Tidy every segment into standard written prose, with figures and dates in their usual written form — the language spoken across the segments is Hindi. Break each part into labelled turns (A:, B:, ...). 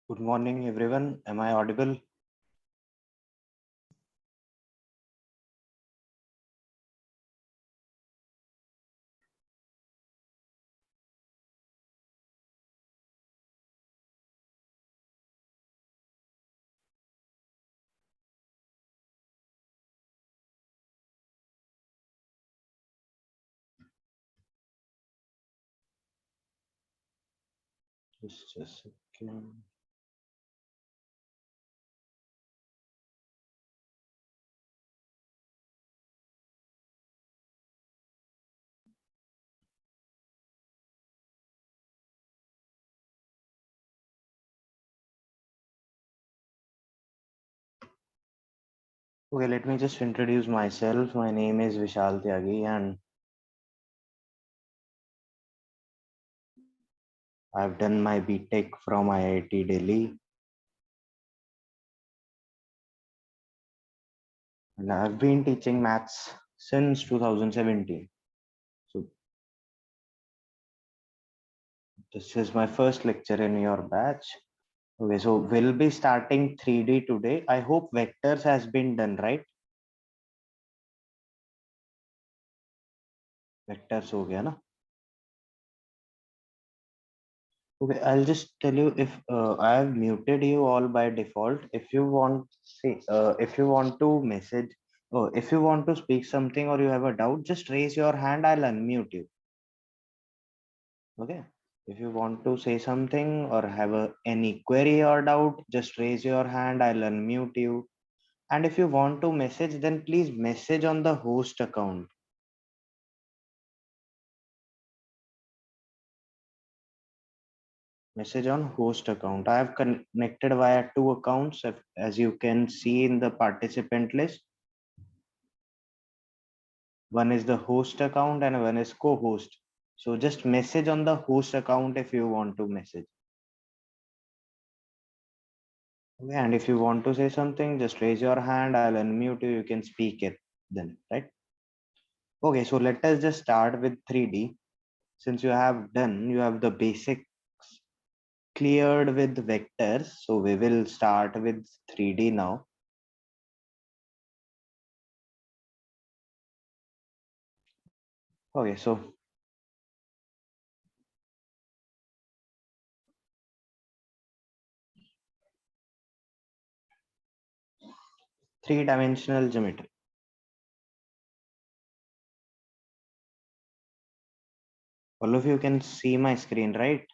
A: Good morning, everyone. Am I audible? Just a second. Okay, let me just introduce myself. My name is Vishal Tyagi, and I've done my BTech from IIT Delhi, and I've been teaching maths since 2017. So this is my first lecture in your batch. Okay, so we'll be starting 3D today. I hope vectors has been done, right? Vectors हो गया ना? Okay, I'll just tell you if I have muted you all by default. If you want, see, if you want to message, or if you want to speak something or you have a doubt, just raise your hand. I'll unmute you. Okay. If you want to say something or have any query or doubt, just raise your hand. I'll unmute you. And if you want to message, then please message on the host account. Message on host account. I have connected via two accounts, as you can see in the participant list. One is the host account and one is co-host. So just message on the host account if you want to message. Okay, and if you want to say something, just raise your hand. I'll unmute you. You can speak it then, right? Okay, so let us just start with 3D. Since you have done, you have the basics cleared with vectors. So we will start with 3D now. Okay, so three-dimensional geometry. All of you can see my screen, right?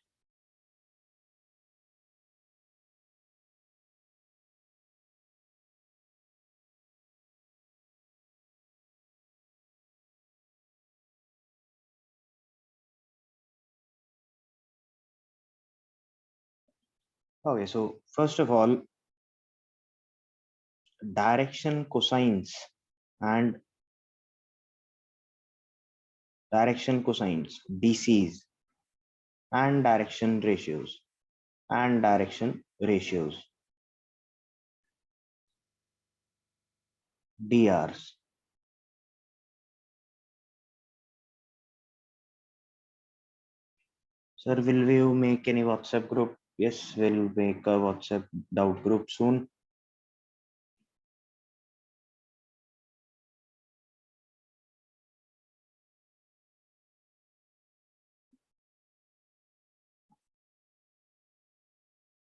A: Okay, so first of all, direction cosines and direction cosines, DCs, and direction ratios, DRs. Sir, will you make any WhatsApp group? Yes, we'll make a WhatsApp doubt group soon.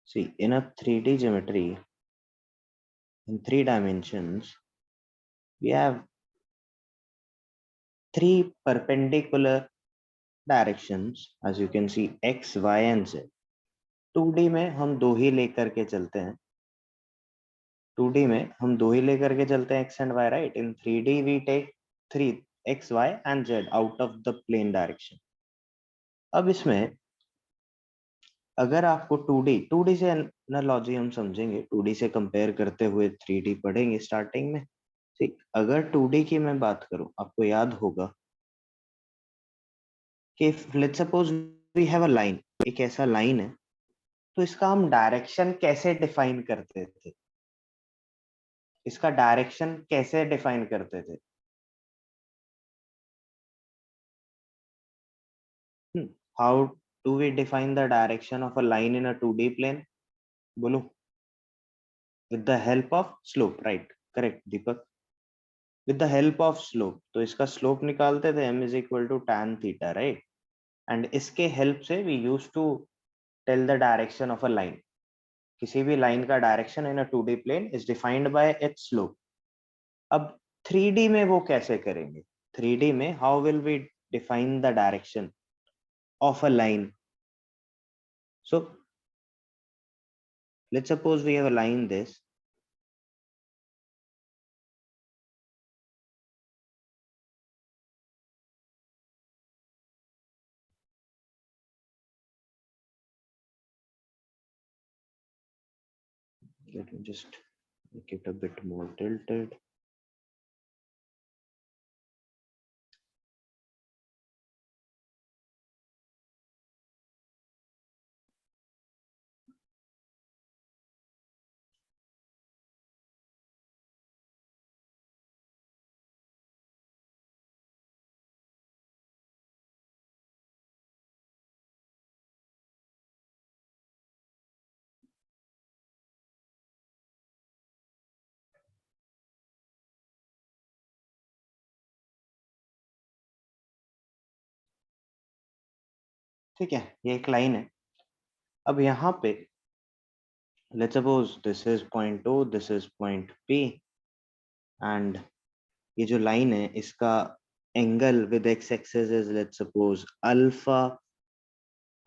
A: See, in a 3D geometry, in 3 dimensions, we have three perpendicular directions, as you can see, X, Y, and Z. 2D में हम दो ही लेकर के चलते हैं 2D में हम दो ही लेकर के चलते हैं x and y, right? In 3D we take 3 x, y and z out of the plane direction. अब इसमें अगर आपको 2D से एनालॉजी हम समझेंगे, 2D से कंपेयर करते हुए 3D पढ़ेंगे स्टार्टिंग में. ठीक, अगर 2D की मैं बात करूं, आपको याद होगा कि let's suppose we have a line, एक ऐसा लाइन है, तो इसका हम डायरेक्शन कैसे डिफाइन करते थे? इसका डायरेक्शन कैसे डिफाइन करते थे? How do we define the direction of a line in a 2D plane? बोलो। With the help of slope, right, correct Deepak. With the help of slope, तो इसका स्लोप निकालते थे m is equal to tan theta, right. And इसके हेल्प से we use to tell the direction of a line. किसी भी लाइन का direction in a 2D plane is defined by its slope. अब 3D में वो कैसे करेंगे? 3D में how will we define the direction of a line? So let's suppose we have a line this. Let me just make it a bit more tilted. ठीक है, ये एक लाइन है। अब यहाँ पे let's suppose this is point O, this is point P, and ये जो लाइन है इसका angle with x axis is let's suppose alpha,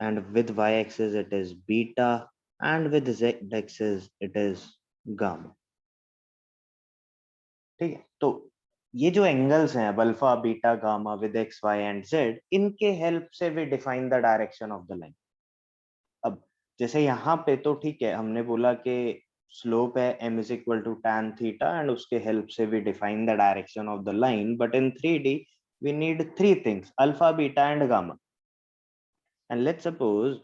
A: and with y axis it is beta, and with z axis it is gamma। ठीक है, तो ये जो एंगल्स हैं alpha beta gamma with x y and z, इनके हेल्प से we define the direction of the line. अब जैसे यहाँ पे तो ठीक है, हमने बोला कि स्लोप है m is equal to tan theta and उसके हेल्प से we define the direction of the line, but in 3D we need three things, alpha beta and gamma. And let's suppose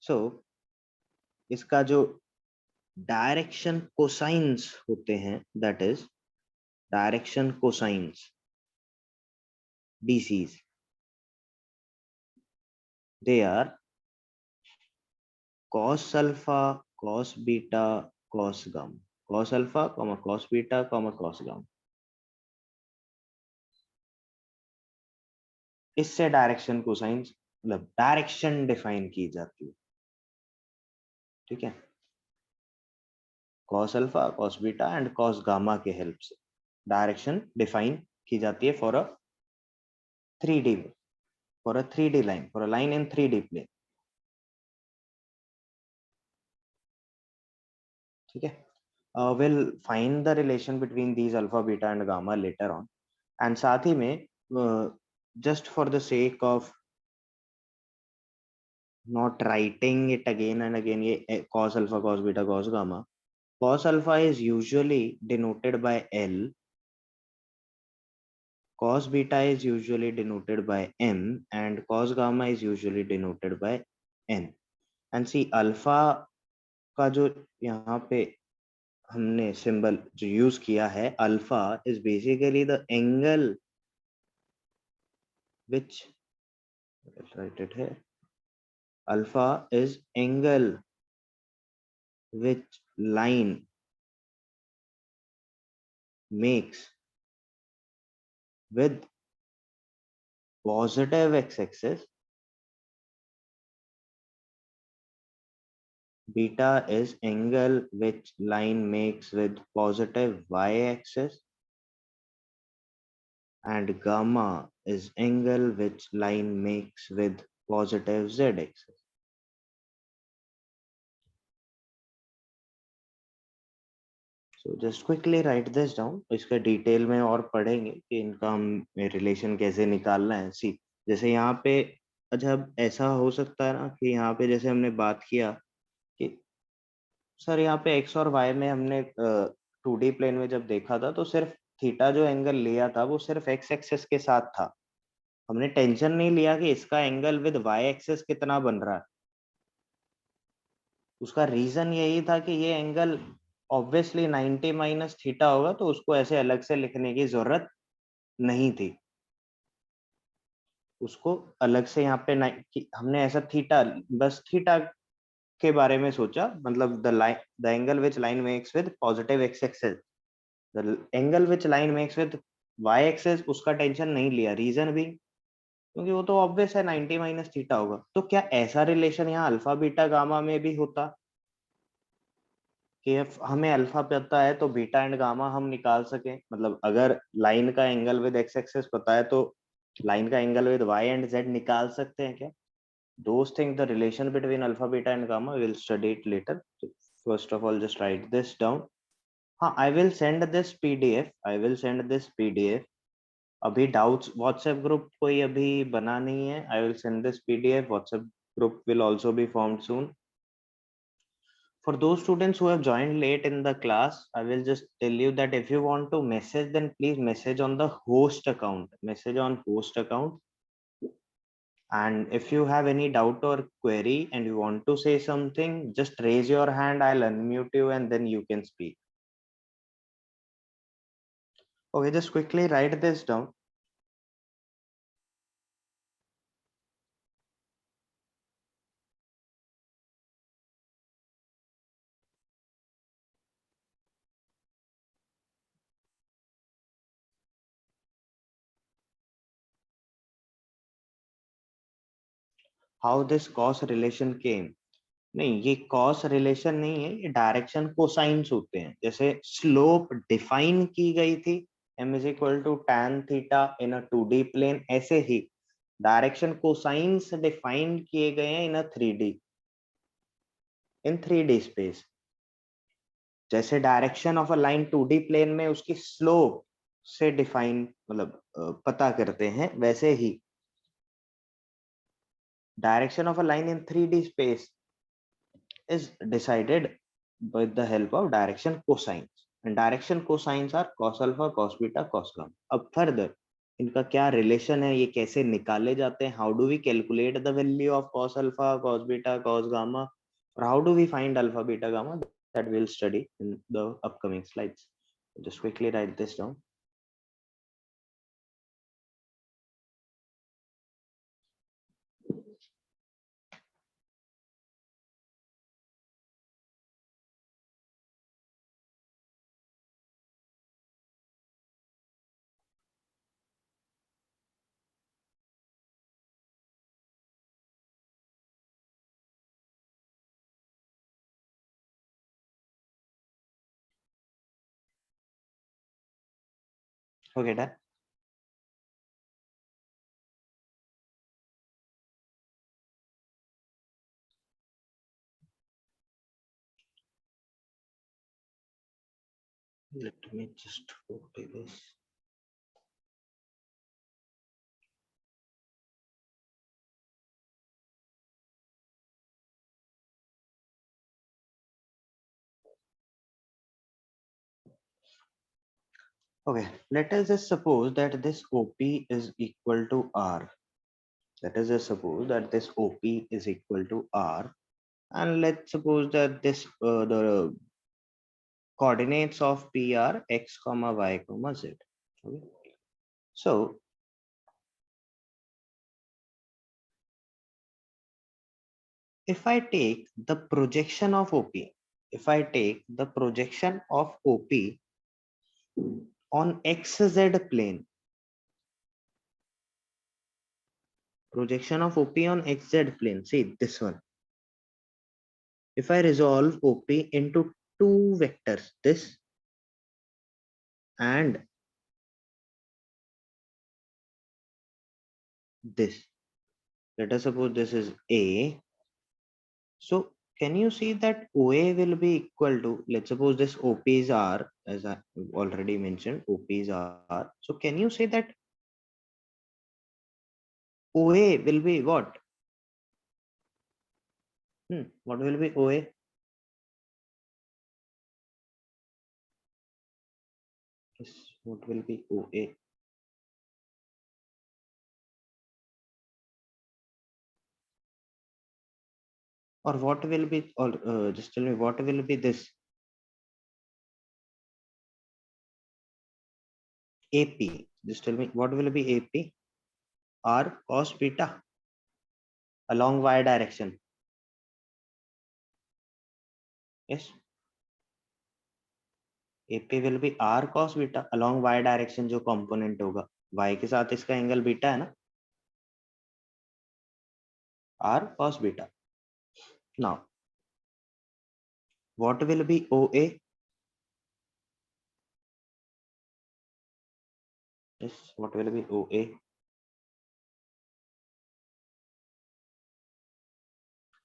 A: so इसका जो डायरेक्शन कोसाइंस होते हैं, that is direction cosines DCs, they are cos alpha, cos beta, cos gamma, cos alpha, cos beta, cos gamma। इससे डायरेक्शन कोसाइंस मतलब डायरेक्शन डिफाइन की जाती है। ठीक है, cos alpha, cos beta and cos gamma के हेल्प से डायरेक्शन डिफाइन की जाती है for a 3D, for a 3D line, for a line in 3D plane. ठीक है, we'll find the relation between these alpha beta and gamma later on, and साथ ही में just for the sake of not writing it again and again, ये cos alpha, cos beta, cos gamma, cos alpha is usually denoted by L, cos beta is usually denoted by M, and cos gamma is usually denoted by N। and see alpha का जो यहाँ पे हमने सिंबल जो यूज किया है, alpha is basically the angle which, let's write it here, alpha is angle which line makes with positive x-axis, beta is angle which line makes with positive y-axis, and gamma is angle which line makes with positive z-axis। So just quickly write this down, इसका डिटेल में और पढ़ेंगे कि इनका हम रिलेशन कैसे निकालना है। सी जैसे यहाँ पे, अच्छा अब ऐसा हो सकता है ना कि यहाँ पे जैसे हमने बात किया कि सर यहाँ पे एक्स और वाई में हमने 2D प्लेन में जब देखा था तो सिर्फ थीटा जो एंगल लिया था वो सिर्फ एक्स एक्सिस के साथ था, हमने टेंशन नहीं लिया कि इसका एंगल विद वाई एक्सिस कितना बन रहा है। उसका रीजन यही था कि ये एंगल ऑब्वियसली 90 माइनस थीटा होगा, तो उसको ऐसे अलग से लिखने की जरूरत नहीं थी। उसको अलग से यहाँ पे हमने ऐसा थीटा, बस थीटा के बारे में सोचा, मतलब the angle which line makes with positive x axis, the angle which line makes with y axis, उसका टेंशन नहीं लिया। रीजन भी क्योंकि वो तो ऑब्वियस है 90 माइनस थीटा होगा। तो क्या ऐसा रिलेशन यहाँ अल्फा बीटा गामा में भी होता कि हमें अल्फा पता है तो बीटा एंड गामा हम निकाल सके? मतलब अगर लाइन का एंगल विद एक्स एक्सिस पता है तो लाइन का angle with y and z निकाल सकते हैं क्या? Those things, the relation between alpha, beta and gamma, we'll study it later. So first of all, just write this down. हाँ, I will send this PDF. I will send this PDF. अभी doubts WhatsApp group कोई अभी बना नहीं है. I will send this PDF. WhatsApp group will also be formed soon. For those students who have joined late in the class, I will just tell you that if you want to message, then please message on the host account. Message on host account. And if you have any doubt or query and you want to say something, just raise your hand. I'll unmute you and then you can speak. Okay, just quickly write this down. How this cause relation came? नहीं, ये cause relation नहीं है, ये डायरेक्शन कोसाइंस होते हैं। जैसे स्लोप डिफाइन की गई थी m is equal to tan theta in a 2D plane, ऐसे ही डायरेक्शन कोसाइंस डिफाइन किए गए हैं in 3D, in 3D space. जैसे direction of a line 2D plane में उसकी स्लोप से डिफाइन, मतलब पता करते हैं, वैसे ही direction of a line in 3D space is decided with the help of direction cosines, and direction cosines are cos alpha, cos beta, cos gamma. अब further इनका क्या रिलेशन है, ये कैसे निकाले जाते हैं, how do we calculate the value of cos alpha, cos beta, cos gamma, or how do we find alpha, beta, gamma, that we'll study in the upcoming slides. Just quickly write this down. Okay, done. Let me just copy this. Okay, let us just suppose that this OP is equal to R. Let us just suppose that this OP is equal to R, and let's suppose that this the coordinates of P are x comma y comma z. Okay. So if I take the projection of OP, if I take the projection of OP on xz plane, projection of OP on xz plane, see this one. If I resolve OP into two vectors, this and this, let us suppose this is A. So can you see that OA will be equal to, let's suppose this OP is R, as I already mentioned, OP is R. So can you say that OA will be what? What will be OA? Yes, what will be OA? Or what will be, or just tell me what will be this? AP. Just tell me what will be AP? r cos beta along y direction. Yes, AP will be r cos beta along y direction, जो component होगा y के साथ इसका एंगल बीटा है ना, r cos beta. Now what will be OA? Yes, what will be OA?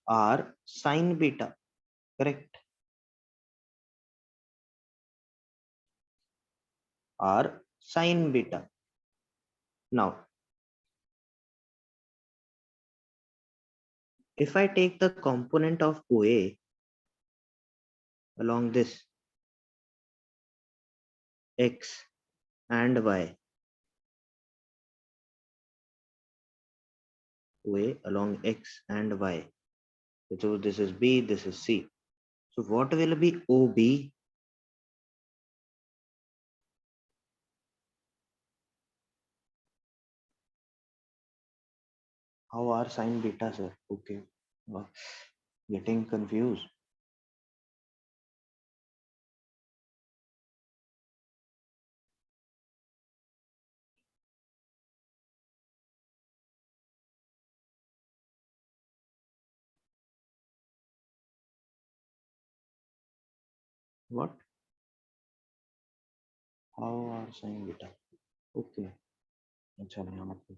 A: R sin beta, correct? R sin beta. Now if I take the component of OA along this x and y, OA along x and y, so this is B, this is C. So what will be OB? How R sin beta, sir? Okay, getting confused. What? How R sin beta? Okay. अच्छा नहीं आपको.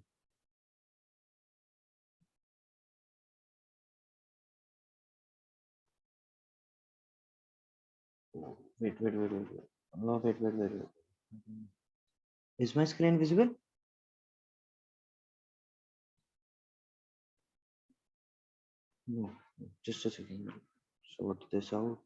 A: Wait. Oh, wait. Is my screen visible? No. Just a second. Sort this out.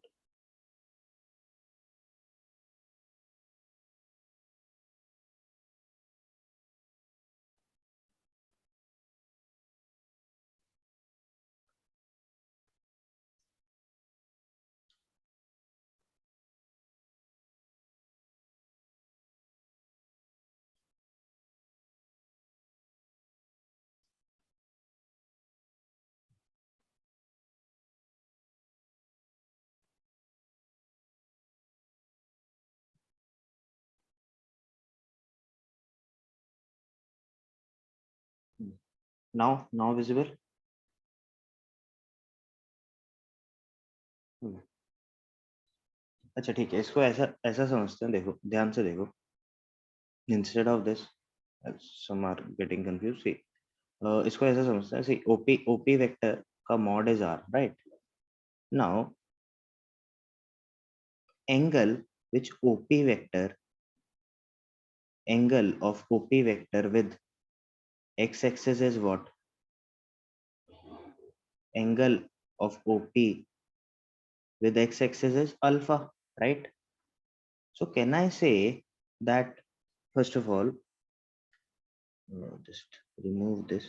A: Now visible? अच्छा ठीक है, इसको ऐसा ऐसा समझते हैं. देखो ध्यान से देखो. Instead of this, some are getting confused. See, इसको ऐसा समझते हैं. See, OP vector का mod is R, right? Now angle which angle of OP vector with x-axis is what? Angle of OP with x-axis is alpha, right? So can I say that, first of all, just remove this.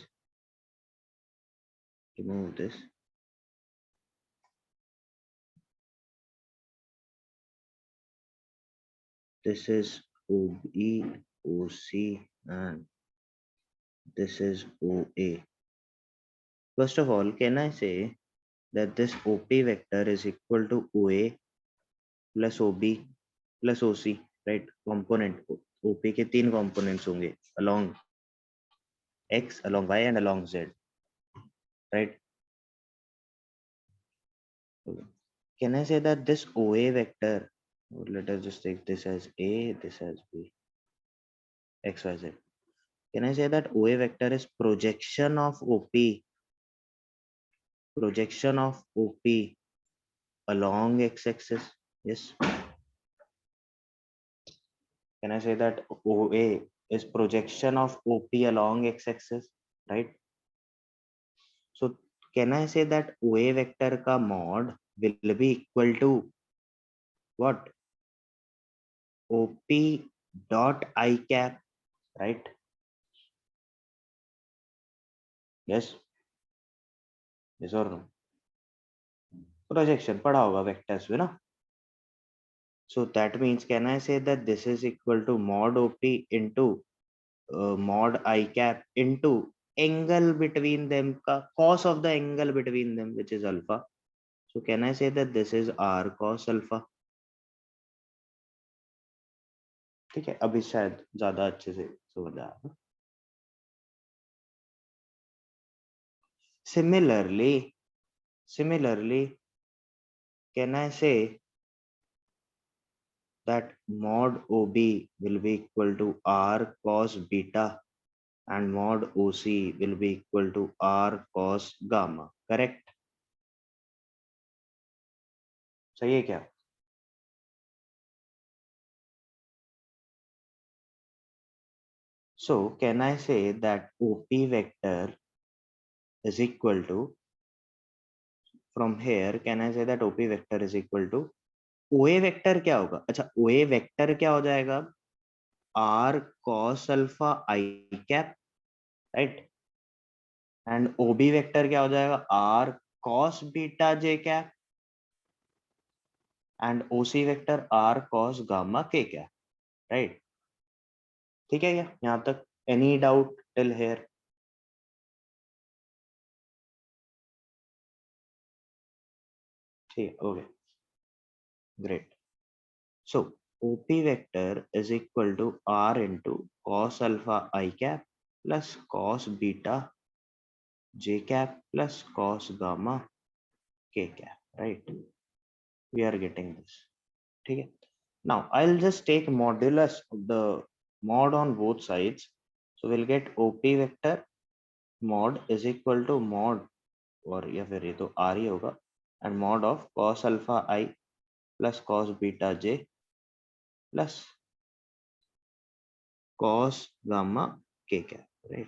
A: This is OB, OC, and this is OA. First of all, can I say that this OP vector is equal to OA plus OB plus OC, right? Component OP के 3 components होंगे along X, along Y, and along Z, right? Can I say that this OA vector, let us just take this as A, this as B, X, Y, Z. Can I say that OA vector is projection of OP along x-axis? Yes. Can I say that OA is projection of OP along x-axis, right? So can I say that OA vector ka mod will be equal to what? OP dot I cap, right? Yes. Yes or no? Projection पढ़ा होगा vectors में ना? So that means, can I say that this is equal to mod OP into mod I cap into angle between them का cos of the angle between them which is alpha. So can I say that this is r cos alpha? ठीक है, अभी शायद ज्यादा अच्छे से समझ आया. Similarly, can I say that mod OB will be equal to r cos beta and mod OC will be equal to r cos gamma, correct? सही है क्या? So can I say that OP vector is equal to, from here can I say that OP vector is equal to OA vector क्या होगा? अच्छा, OA vector क्या हो जाएगा? R cos alpha I cap, right? And OB vector क्या हो जाएगा? R cos beta J cap and OC vector R cos gamma K cap, right? ठीक है क्या यहाँ तक? Any doubt till here? ठीक, okay, great. So OP vector is equal to R into cos alpha I cap plus cos beta J cap plus cos gamma K cap, right? We are getting this. ठीक है. Now I'll just take modulus of the mod on both sides. So we'll get OP vector mod is equal to mod, और या फिर ये तो R ही होगा, and mod of cos alpha I plus cos beta J plus cos gamma K cap, right?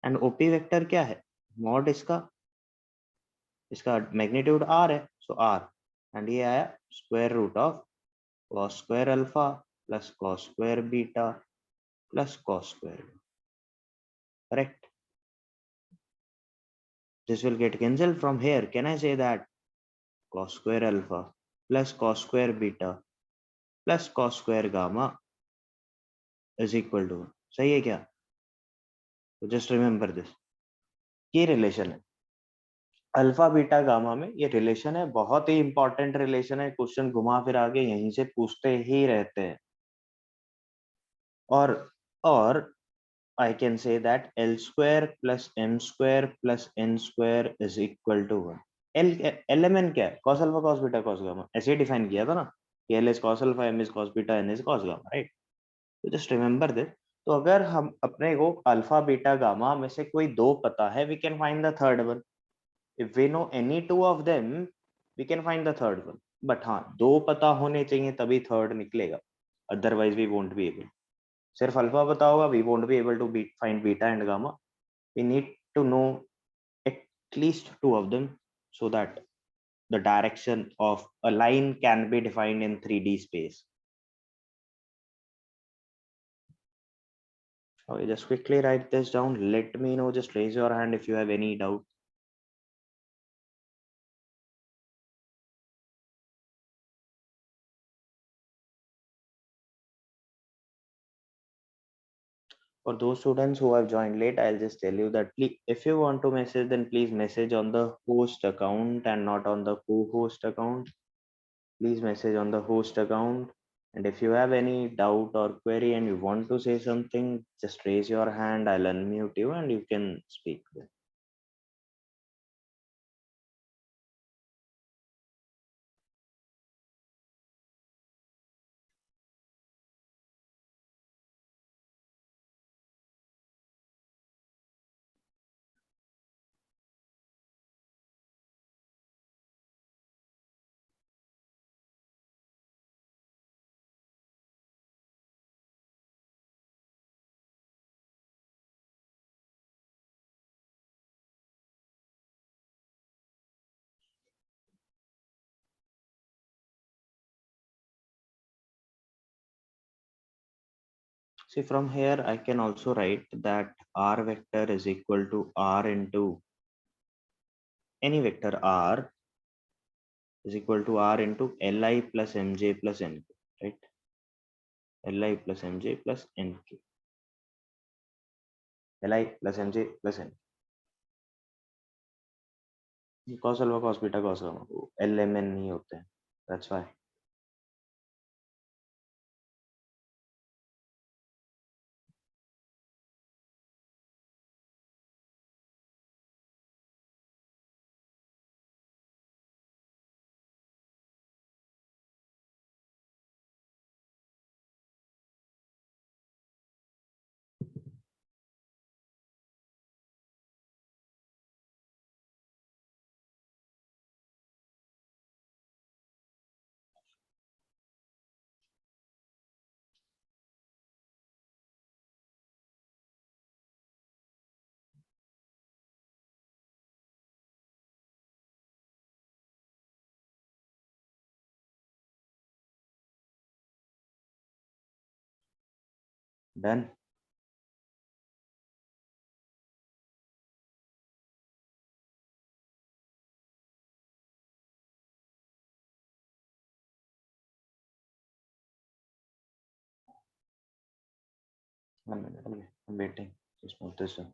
A: And OP vector क्या है? mod इसका मैग्नीट्यूड R है, so R, and ये आया square root of cos square alpha plus cos square beta plus cos square, correct? This will get cancelled from here. Can I say that cos square alpha plus cos square beta plus cos square gamma is equal to 1? सही है क्या? तो जस्ट रिमेंबर दिस, ये रिलेशन है अल्फा बीटा गामा में. ये रिलेशन है, बहुत ही इंपॉर्टेंट रिलेशन है. क्वेश्चन घुमा फिर आगे यहीं से पूछते ही रहते हैं. और I can say that L square plus M square plus N square is equal to 1. LMN क्या है? cos alpha cos beta cos gamma, ऐसे ही डिफाइन किया था ना कि L is cos alpha, M is cos beta, N is cos gamma, right? तो जस्ट रिमेंबर दिस. तो अगर हम अपने को अल्फा बीटा गामा में से कोई दो पता है, we can find the third one. If we know any two of them, we can find the third one. But हाँ, दो पता होने चाहिए तभी थर्ड निकलेगा, otherwise we won't be able. सिर्फ अल्फा पता होगा, we won't be able to find beta and gamma. We need to know at least two of them so that the direction of a line can be defined in 3D space. Okay, just quickly write this down. Let me know, just raise your hand if you have any doubt. For those students who have joined late, I'll just tell you that if you want to message, then please message on the host account and not on the co-host account. Please message on the host account. And if you have any doubt or query and you want to say something, just raise your hand. I'll unmute you and you can speak. See, from here, I can also write that R vector is equal to R into any vector R is equal to R into Li plus Mj plus Nk, right? Li plus Mj plus Nk. Li plus Mj plus N cos alpha cos beta cos gamma LMN नहीं होते हैं, that's why. Done. One minute, okay. I'm waiting. Just move this one.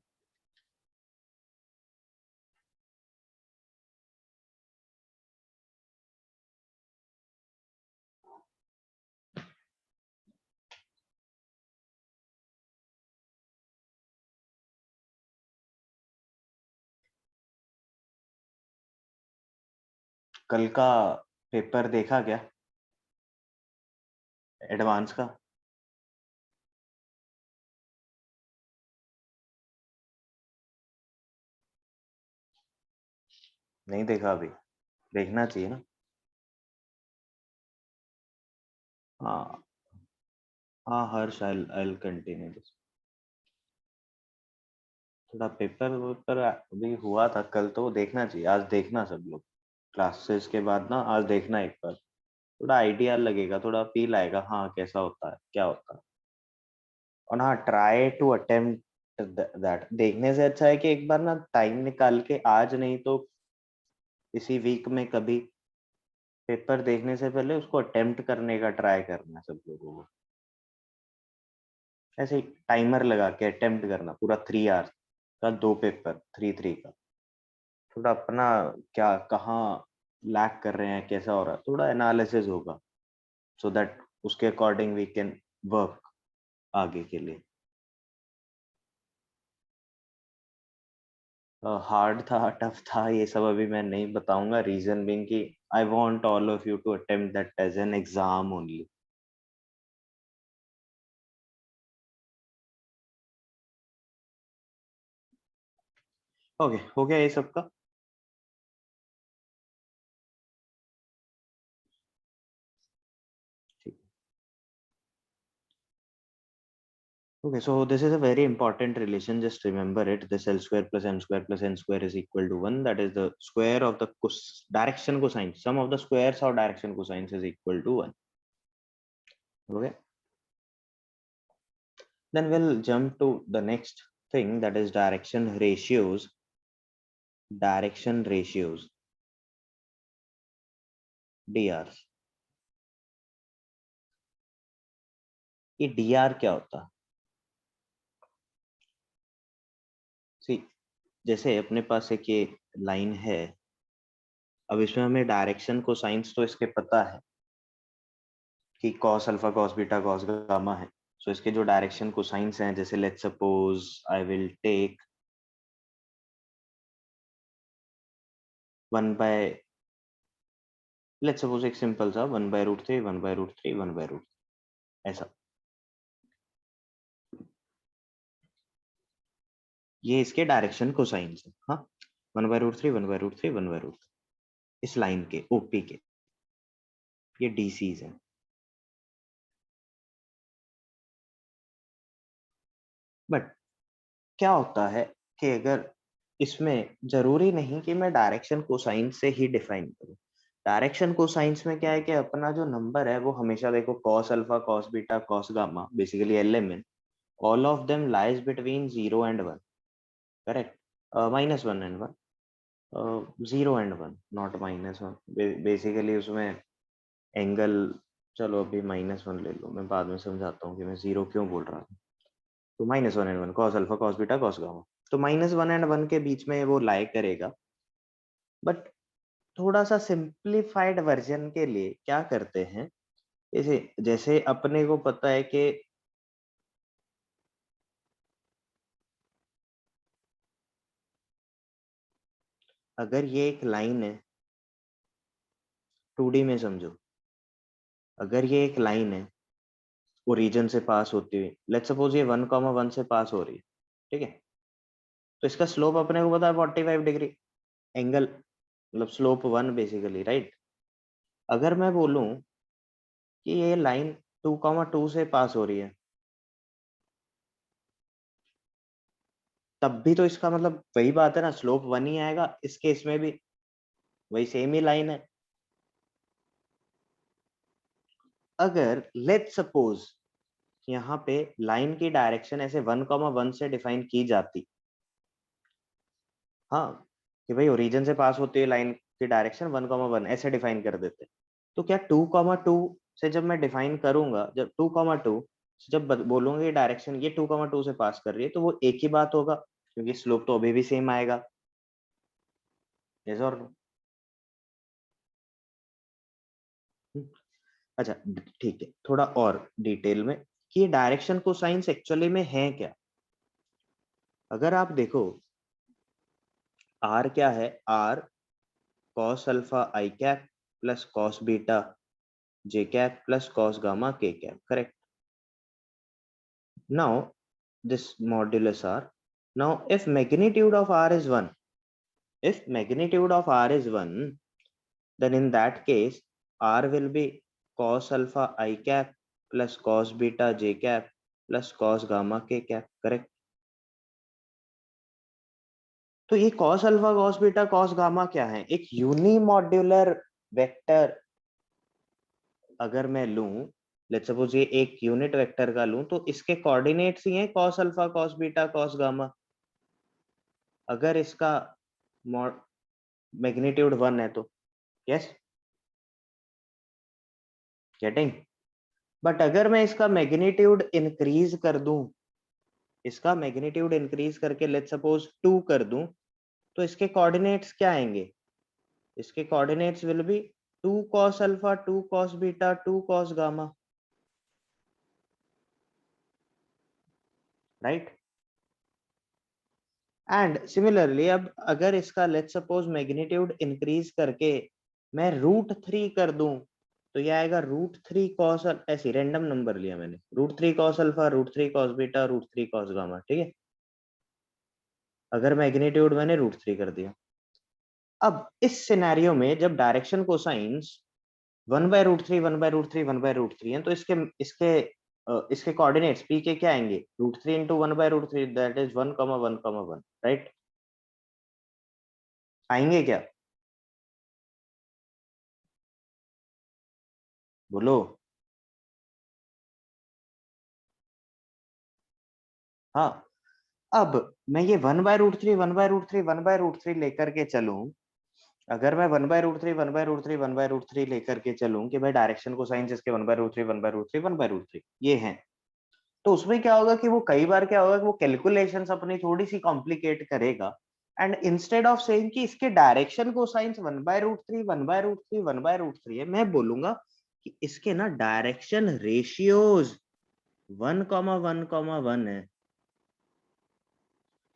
A: कल का पेपर देखा क्या, एडवांस का? नहीं देखा अभी, देखना चाहिए ना. हाँ हाँ हर्ष, I'll continue this. थोड़ा पेपर अभी हुआ था कल, तो देखना चाहिए. आज देखना सब लोग क्लासेस के बाद ना, आज देखना एक बार, थोड़ा आइडिया लगेगा, थोड़ा फील आएगा, हाँ कैसा होता है क्या होता है. और हाँ, ट्राई टू अटेम्प्ट दैट. देखने से अच्छा है कि एक बार ना टाइम निकाल के, आज नहीं तो इसी वीक में कभी, पेपर देखने से पहले उसको अटेम्प्ट करने का ट्राई करना सब लोगों को. ऐसे ही टाइमर लगा के अटेम्प्ट करना पूरा 3 आवर्स का, 2 पेपर 3 3 का. थोड़ा अपना क्या कहाँ लैक कर रहे हैं, कैसा हो रहा है, थोड़ा एनालिसिस होगा, सो दैट उसके अकॉर्डिंग वी कैन वर्क आगे के लिए. हार्ड था, टफ था, ये सब अभी मैं नहीं बताऊंगा. रीजन बीइंग कि I want all of you to attempt that as an exam only. Okay, हो गया ये सब का. ठीक. Okay, so this is a very important relation. Just remember it. This L square plus M square plus N square is equal to 1. That is the square of the direction cosine. Sum of the squares of direction cosines is equal to 1. Okay. Then we'll jump to the next thing, that is direction ratios. Direction ratios. DRs. ये DR क्या होता है? See, जैसे अपने पास एक ये लाइन है, अब इसमें हमें डायरेक्शन कोसाइंस तो इसके पता है कि cos alpha cos beta cos gamma है. सो इसके जो डायरेक्शन कोसाइंस हैं, जैसे let's suppose I will take 1 by, let's suppose एक सिंपल सा 1/√3 1/√3 1/√3 ऐसा. ये इसके डायरेक्शन कोसाइंस है. हाँ, 1/√3 1/√3 1/√3 इस लाइन के ओपी के, ये डीसीज हैं. बट क्या होता है कि अगर इसमें जरूरी नहीं कि मैं डायरेक्शन कोसाइन से ही डिफाइन करूं. डायरेक्शन कोसाइंस में क्या है कि अपना जो नंबर है वो हमेशा देखो cos alpha cos beta cos gamma, basically LMN, all of them lies between 0 and 1. correct. -1 and 1, 0 and 1, not -1. Basically उसमें एंगल, चलो अभी -1 ले लो, मैं बाद में समझाता हूँ कि मैं 0 क्यों बोल रहा हूँ. तो -1 and 1 cos alpha cos beta cos gamma, तो -1 and 1 के बीच में वो लाई करेगा। बट थोड़ा सा सिंप्लीफाइड वर्जन के लिए क्या करते हैं, जैसे जैसे अपने को पता है कि अगर ये एक लाइन है, 2D में समझो, अगर ये एक लाइन है ओरिजिन से पास होती हुई, लेट्स सपोज ये 1,1 से पास हो रही है, ठीक है, तो इसका स्लोप अपने को पता है 45 डिग्री एंगल, मतलब स्लोप 1 बेसिकली, राइट। अगर मैं बोलूं कि ये लाइन 2,2 से पास हो रही है, तब भी तो इसका मतलब वही बात है ना, स्लोप 1 ही आएगा, इस केस में भी वही सेम ही लाइन है। अगर लेट्स सपोज यहाँ पे लाइन की डायरेक्शन ऐसे 1,1 से डिफाइन की जाती, हाँ, कि भाई ओरिजिन से पास होती है लाइन की डायरेक्शन 1,1 ऐसे डिफाइन कर देते, तो क्या 2,2 से जब मैं डिफाइन करूंगा, जब 2,2 से जब बोलूंगा ये डायरेक्शन ये 2,2 से पास कर रही है, तो वो एक ही बात होगा, क्योंकि स्लोप तो अभी भी सेम आएगा। यस और नो? अच्छा, ठीक है, थोड़ा और डिटेल में कि ये डायरेक्शन कोसाइंस एक्चुअली में है क्या। अगर आप देखो आर क्या है, r cos alpha i cap plus cos beta j cap plus cos gamma k cap, correct? Now this modulus r, now if magnitude of r is 1, if magnitude of r is 1, then in that case r will be cos alpha I cap plus cos beta j cap plus cos gamma k cap, correct? तो ये cos alpha cos beta cos gamma क्या है, एक यूनिमॉड्यूलर वेक्टर अगर मैं लूं, लेट्स सपोज ये एक यूनिट वेक्टर का लूं, तो इसके कोऑर्डिनेट्स ही हैं cos alpha cos beta cos gamma. अगर इसका मैग्नीट्यूड 1 है तो यस, गेटिंग। बट अगर मैं इसका मैग्नीट्यूड इंक्रीज कर दूं, इसका मैग्नीट्यूड इंक्रीज करके लेट्स सपोज 2 कर दूं, तो इसके कोऑर्डिनेट्स क्या आएंगे, इसके coordinates will be 2 cos alpha 2 cos beta 2 cos gamma, right. And similarly अब अगर इसका लेट्स सपोज मैग्नीट्यूड इंक्रीज करके मैं √3 कर दूं, तो ये आएगा √3 cos, ऐसे रैंडम नंबर लिया मैंने, √3 cos alpha √3 cos beta √3 cos gamma, ठीक है, अगर मैग्नीट्यूड मैंने √3 कर दिया। अब इस सिनेरियो में जब डायरेक्शन कोसाइंस 1/√3 1/√3 1/√3 है, तो इसके इसके इसके कोऑर्डिनेट्स पी के क्या आएंगे, √3 इंटू 1/√3, दैट इज 1,1,1, राइट, आएंगे क्या, बोलो। हाँ, अब मैं ये 1/√3 1/√3 1/√3 लेकर के चलूं, अगर मैं 1/√3 1/√3 1/√3 लेकर के चलूं कि भाई डायरेक्शन को साइन इसके 1/√3 1/√3 1/√3 ये हैं, तो उसमें क्या होगा कि वो कई बार क्या होगा कि वो कैलकुलेशंस अपनी थोड़ी सी कॉम्प्लिकेट करेगा, एंड इंस्टेड ऑफ सेइंग कि इसके डायरेक्शन को साइंस 1/√3 1/√3 1/√3 है, मैं बोलूंगा कि इसके ना डायरेक्शन रेशियोज 1,1,1 है,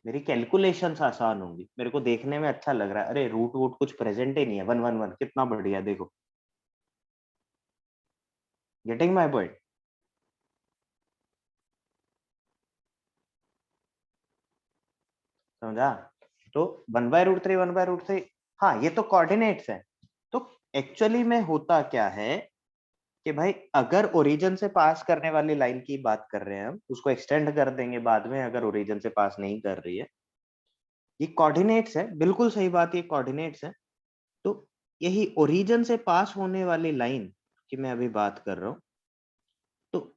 A: मेरी कैलकुलेशंस आसान होंगी, मेरे को देखने में अच्छा लग रहा है, अरे रूट वूट कुछ प्रेजेंट ही नहीं है, 1,1,1 कितना बढ़िया, देखो, गेटिंग माय पॉइंट। समझा? तो 1/√3 1/√3, हाँ ये तो कोऑर्डिनेट्स है। तो एक्चुअली में होता क्या है कि भाई अगर ओरिजिन से पास करने वाली लाइन की बात कर रहे हैं हम, उसको एक्सटेंड कर देंगे बाद में अगर ओरिजिन से पास नहीं कर रही है, ये कोऑर्डिनेट्स है, बिल्कुल सही बात, ये कोऑर्डिनेट्स है। तो यही ओरिजिन से पास होने वाली लाइन की मैं अभी बात कर रहा हूं, तो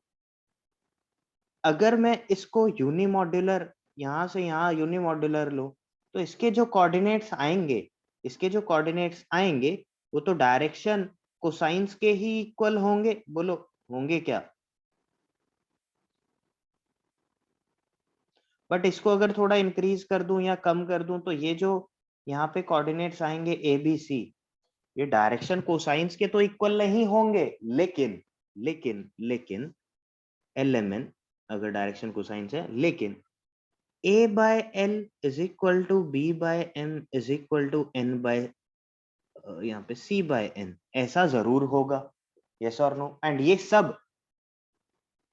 A: अगर मैं इसको यूनिमॉड्यूलर यहां से यहां यूनिमॉड्यूलर लो, तो इसके जो कोऑर्डिनेट्स आएंगे, इसके जो कोऑर्डिनेट्स आएंगे वो तो डायरेक्शन कोसाइंस के ही इक्वल होंगे, बोलो होंगे क्या, बट इसको अगर थोड़ा इंक्रीज कर दूं या कम कर दूं तो ये जो यहाँ पे कोऑर्डिनेट्स आएंगे ए बी सी, ये डायरेक्शन कोसाइंस के तो इक्वल नहीं होंगे, लेकिन लेकिन लेकिन एल एम एन अगर डायरेक्शन कोसाइंस है, लेकिन a by l is equal to b by m is equal to n by यहाँ पे c बाय n, ऐसा जरूर होगा। यस और नो? एंड ये सब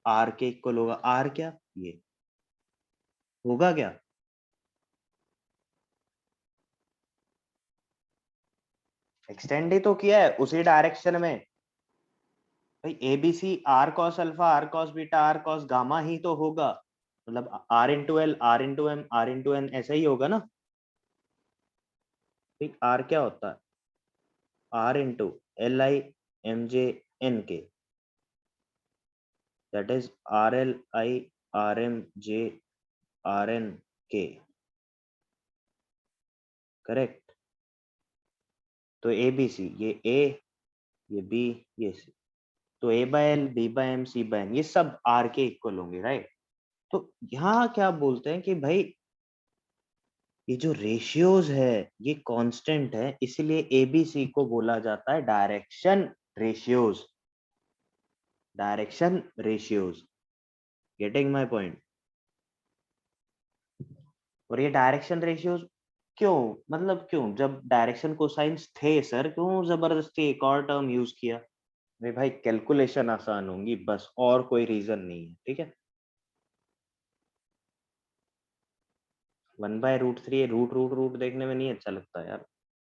A: r के इक्वल होगा। r क्या? ये होगा क्या? एक्सटेंड ही तो किया है उसी डायरेक्शन में भाई। A b c r cos alpha r cos beta r cos gamma ही तो होगा, मतलब r into l r into m r into n, ऐसा ही होगा ना। ठीक, आर क्या होता है? R into l I am J N k, that is r l i r m j r n k, correct. तो ए बी सी, ये ए ये बी ये सी, तो a by l b by m c by n ये सब आर के इक्वल होंगे, राइट। तो यहाँ क्या बोलते हैं कि भाई ये जो रेशियोज है ये कांस्टेंट है, इसीलिए एबीसी को बोला जाता है direction ratios. Direction ratios, getting my point? और ये डायरेक्शन रेशियोज क्यों, मतलब क्यों, जब डायरेक्शन कोसाइंस थे सर, क्यों जबरदस्ती एक और टर्म यूज किया? भाई कैलकुलेशन आसान होंगी बस, और कोई रीजन नहीं है, ठीक है। 1/√3 रूट रूट रूट देखने में नहीं अच्छा लगता यार,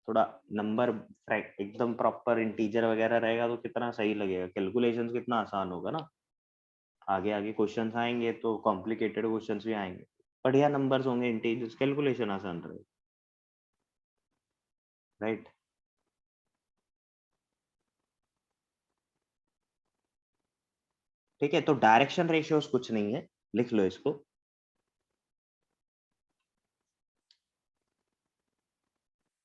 A: थोड़ा नंबर एकदम प्रॉपर इंटीजर वगैरह रहेगा तो कितना सही लगेगा, कैलकुलेशन कितना आसान होगा ना। आगे आगे क्वेश्चंस आएंगे तो कॉम्प्लिकेटेड क्वेश्चंस भी आएंगे, बढ़िया नंबर्स होंगे इंटीजर्स, कैलकुलेशन आसान रहेगा, राइट। ठीक है, तो डायरेक्शन रेशियोज कुछ नहीं है, लिख लो इसको।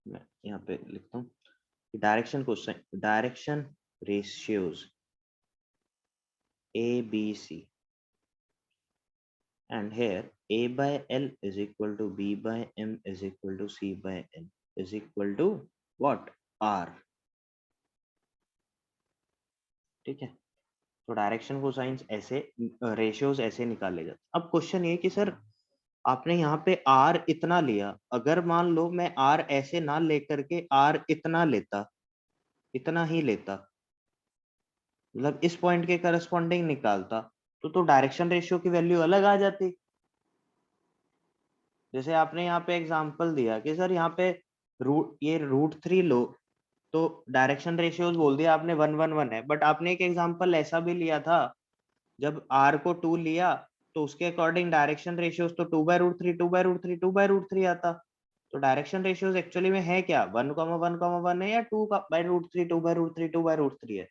A: मैं यहाँ पे लिखता हूँ direction question, direction ratios a b c, and here a by l is equal to b by m is equal to c by n is equal to what? r, ठीक है। तो डायरेक्शन को साइंस ऐसे रेशियोज ऐसे निकाले जाते। अब क्वेश्चन ये कि सर आपने यहाँ पे r इतना लिया, अगर मान लो मैं r ऐसे ना लेकर के r इतना लेता, इतना ही लेता, मतलब इस पॉइंट के करस्पॉन्डिंग निकालता, तो डायरेक्शन रेशियो की वैल्यू अलग आ जाती। जैसे आपने यहाँ पे एग्जांपल दिया कि सर यहाँ पे √3 लो, तो डायरेक्शन रेशियोज बोल दिया आपने 1 1 1 है, बट आपने एक एग्जांपल ऐसा भी लिया था, जब r को 2 लिया तो उसके अकॉर्डिंग डायरेक्शन रेशियोज तो 2/√3 2/√3 2/√3 आता। तो डायरेक्शन रेशियोज एक्चुअली में है क्या? 1,1,1 है या 2/√3 2/√3 2/√3 है?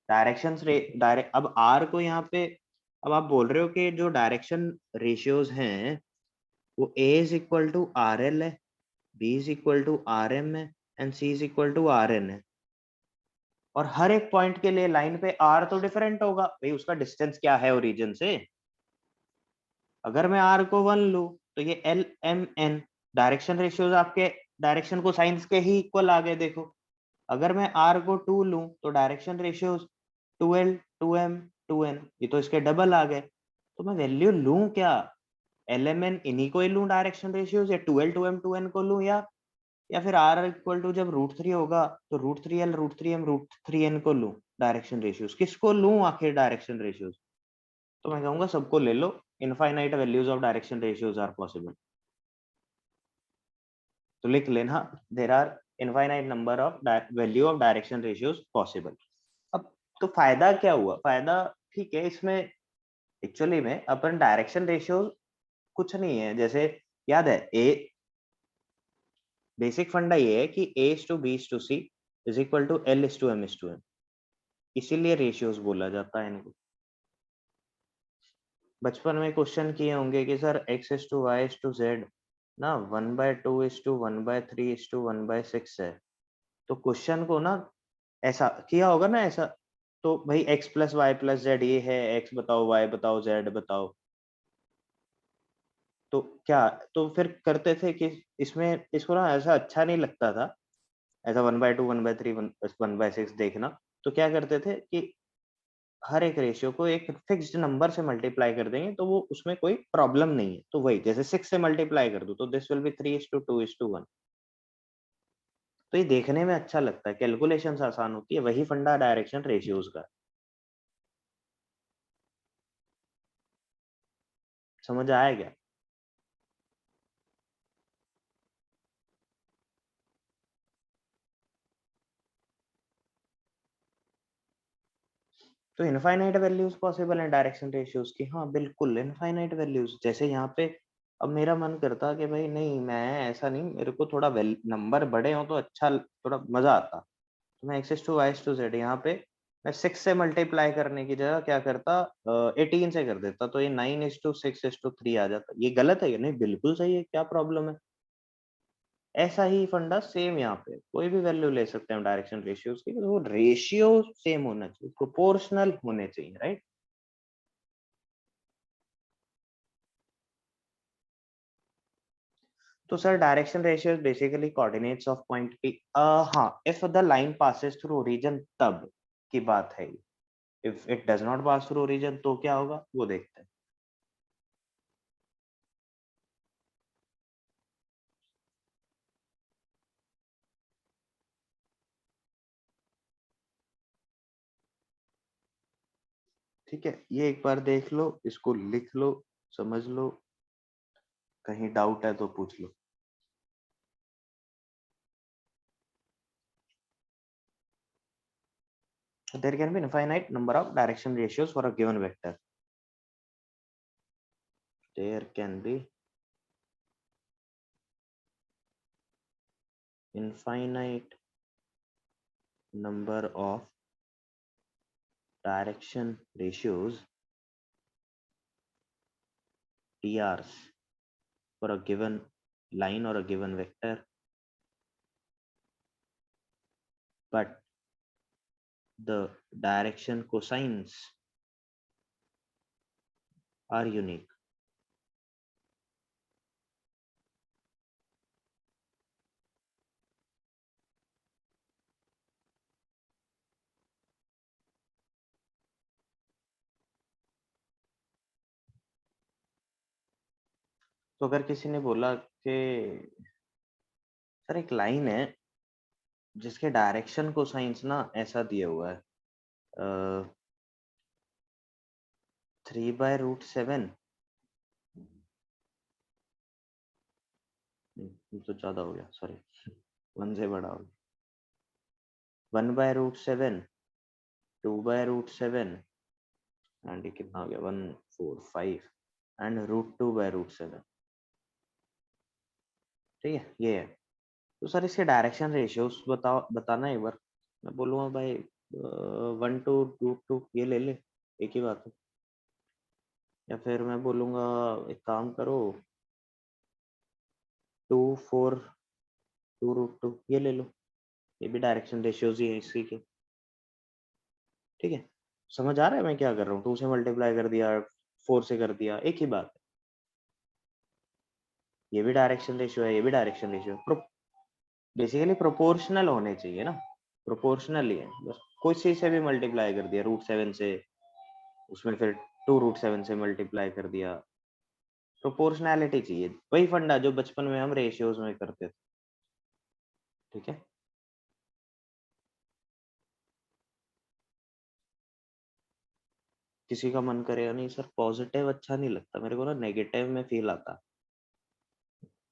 A: डायरेक्शन डायरेक्ट, अब r को यहाँ पे, अब आप बोल रहे हो कि जो डायरेक्शन रेशियोज हैं वो a is equal to r l है, b is equal to r m है and c is equal to r n है, और हर एक पॉइंट के लिए लाइन पे r तो डिफरेंट होगा भाई, उसका डिस्टेंस क्या है ओरिजिन से। अगर मैं r को 1 लूं तो ये l m n direction ratios आपके डायरेक्शन को साइंस के ही इक्वल आ गए, देखो। अगर मैं r को 2 लूं तो direction ratios 2l 2m 2n, ये तो इसके डबल आ गए। तो मैं वैल्यू लूं क्या? lmn इन्हीं को ही लूं डायरेक्शन रेशियोज, या 2l 2m 2n को लूं, या फिर r इक्वल टू जब √3 होगा तो √3l √3m √3n को लूं डायरेक्शन रेशियोज, किसको लूं आखिर डायरेक्शन रेशियोज? तो मैं कहूंगा सबको ले लो, infinite values of direction ratios are possible. तो लिख लेना there are infinite number of value of direction ratios possible. अब तो फायदा क्या हुआ? फायदा ठीक है, इसमें एक्चुअली में अपन डायरेक्शन रेशियोज कुछ नहीं है, जैसे याद है ए, बेसिक फंडा ये है कि a is to b is to c is equal to l is to m is to n, इसीलिए रेशियोज बोला जाता है इनको। बचपन में क्वेश्चन किए होंगे कि sir x is to y is to z ना 1/2 is to 1/3 is to 1/6 है, तो क्वेश्चन को ना ऐसा किया होगा ना, ऐसा। तो भाई x plus y plus z ये है, x बताओ y बताओ z बताओ, तो क्या, तो फिर करते थे कि इसमें इसको ना ऐसा अच्छा नहीं लगता था, ऐसा 1/2 1/3 1/6 देखना। तो क्या करते थे कि हर एक रेशियो को एक फिक्स्ड नंबर से मल्टीप्लाई कर देंगे, तो वो उसमें कोई प्रॉब्लम नहीं है। तो वही जैसे 6 से मल्टीप्लाई कर दूं तो दिस विल बी 3:2:1। तो ये देखने में अच्छा लगता है, कैलकुलेशंस आसान होती है, वही फंडा डायरेक्शन रेशियोज का। समझ आया क्या? तो इनफाइनाइट वैल्यूज पॉसिबल है डायरेक्शन रेशियोज की, हाँ बिल्कुल इनफाइनाइट वैल्यूज। जैसे यहाँ पे अब मेरा मन करता कि भाई नहीं, मैं ऐसा नहीं, मेरे को थोड़ा नंबर बड़े हो तो अच्छा, थोड़ा मजा आता। तो मैं x/y/z यहाँ पे मैं 6 से मल्टीप्लाई करने की जगह क्या करता, 18 से कर देता, तो ये 9:6:3 आ जाता। ये गलत है या नहीं? बिल्कुल सही है, क्या प्रॉब्लम है? ऐसा ही फंडा सेम यहाँ पे कोई भी वैल्यू ले सकते हैं डायरेक्शन रेशियोज की, तो वो रेशियो सेम होना चाहिए, प्रोपोर्शनल होने चाहिए, राइट? तो sir direction ratio basically coordinates of point p. हाँ, if the line passes through origin तब की बात है। If it does not pass through origin तो क्या होगा वो देखते हैं। ठीक है, ये एक बार देख लो, इसको लिख लो, समझ लो, कहीं डाउट है तो पूछ लो। There can be infinite number of direction ratios for a given vector. There can be infinite number of direction ratios TRs for a given line or a given vector, but the direction cosines are unique. तो अगर किसी ने बोला कि सर एक लाइन है जिसके डायरेक्शन कोसाइंस ना ऐसा दिया हुआ है, 3/√7, तो ज्यादा हो गया, सॉरी, 1 से बड़ा हो गया, 1/√7, 2/√7, एंड ये कितना हो गया, 145, एंड √2/√7। ठीक है, ये है। तो सर इसके डायरेक्शन रेशियोस बताओ, बताना एक बार। मैं बोलूँगा भाई 1:√2 ये ले ले, एक ही बात है। या फिर मैं बोलूँगा एक काम करो, 2/4 2√2 ये ले लो, ये भी डायरेक्शन रेशियोज ही है इसी के। ठीक है, समझ आ रहा है मैं क्या कर रहा हूँ? 2 से मल्टीप्लाई कर दिया, 4 से कर दिया, एक ही बात है। ये भी डायरेक्शन रेशियो है, ये भी डायरेक्शन रेशियो है। बेसिकली प्रोपोर्शनल होने चाहिए ना, प्रोपोर्शनल ही है बस। कोई चीज से भी मल्टीप्लाई कर दिया √7 से, उसमें फिर 2√7 से मल्टीप्लाई कर दिया, प्रोपोर्शनैलिटी चाहिए। वही फंडा जो बचपन में हम रेशियोज में करते थे। ठीक है, किसी का मन करेगा नहीं सर पॉजिटिव अच्छा नहीं लगता मेरे को ना, नेगेटिव में फील आता,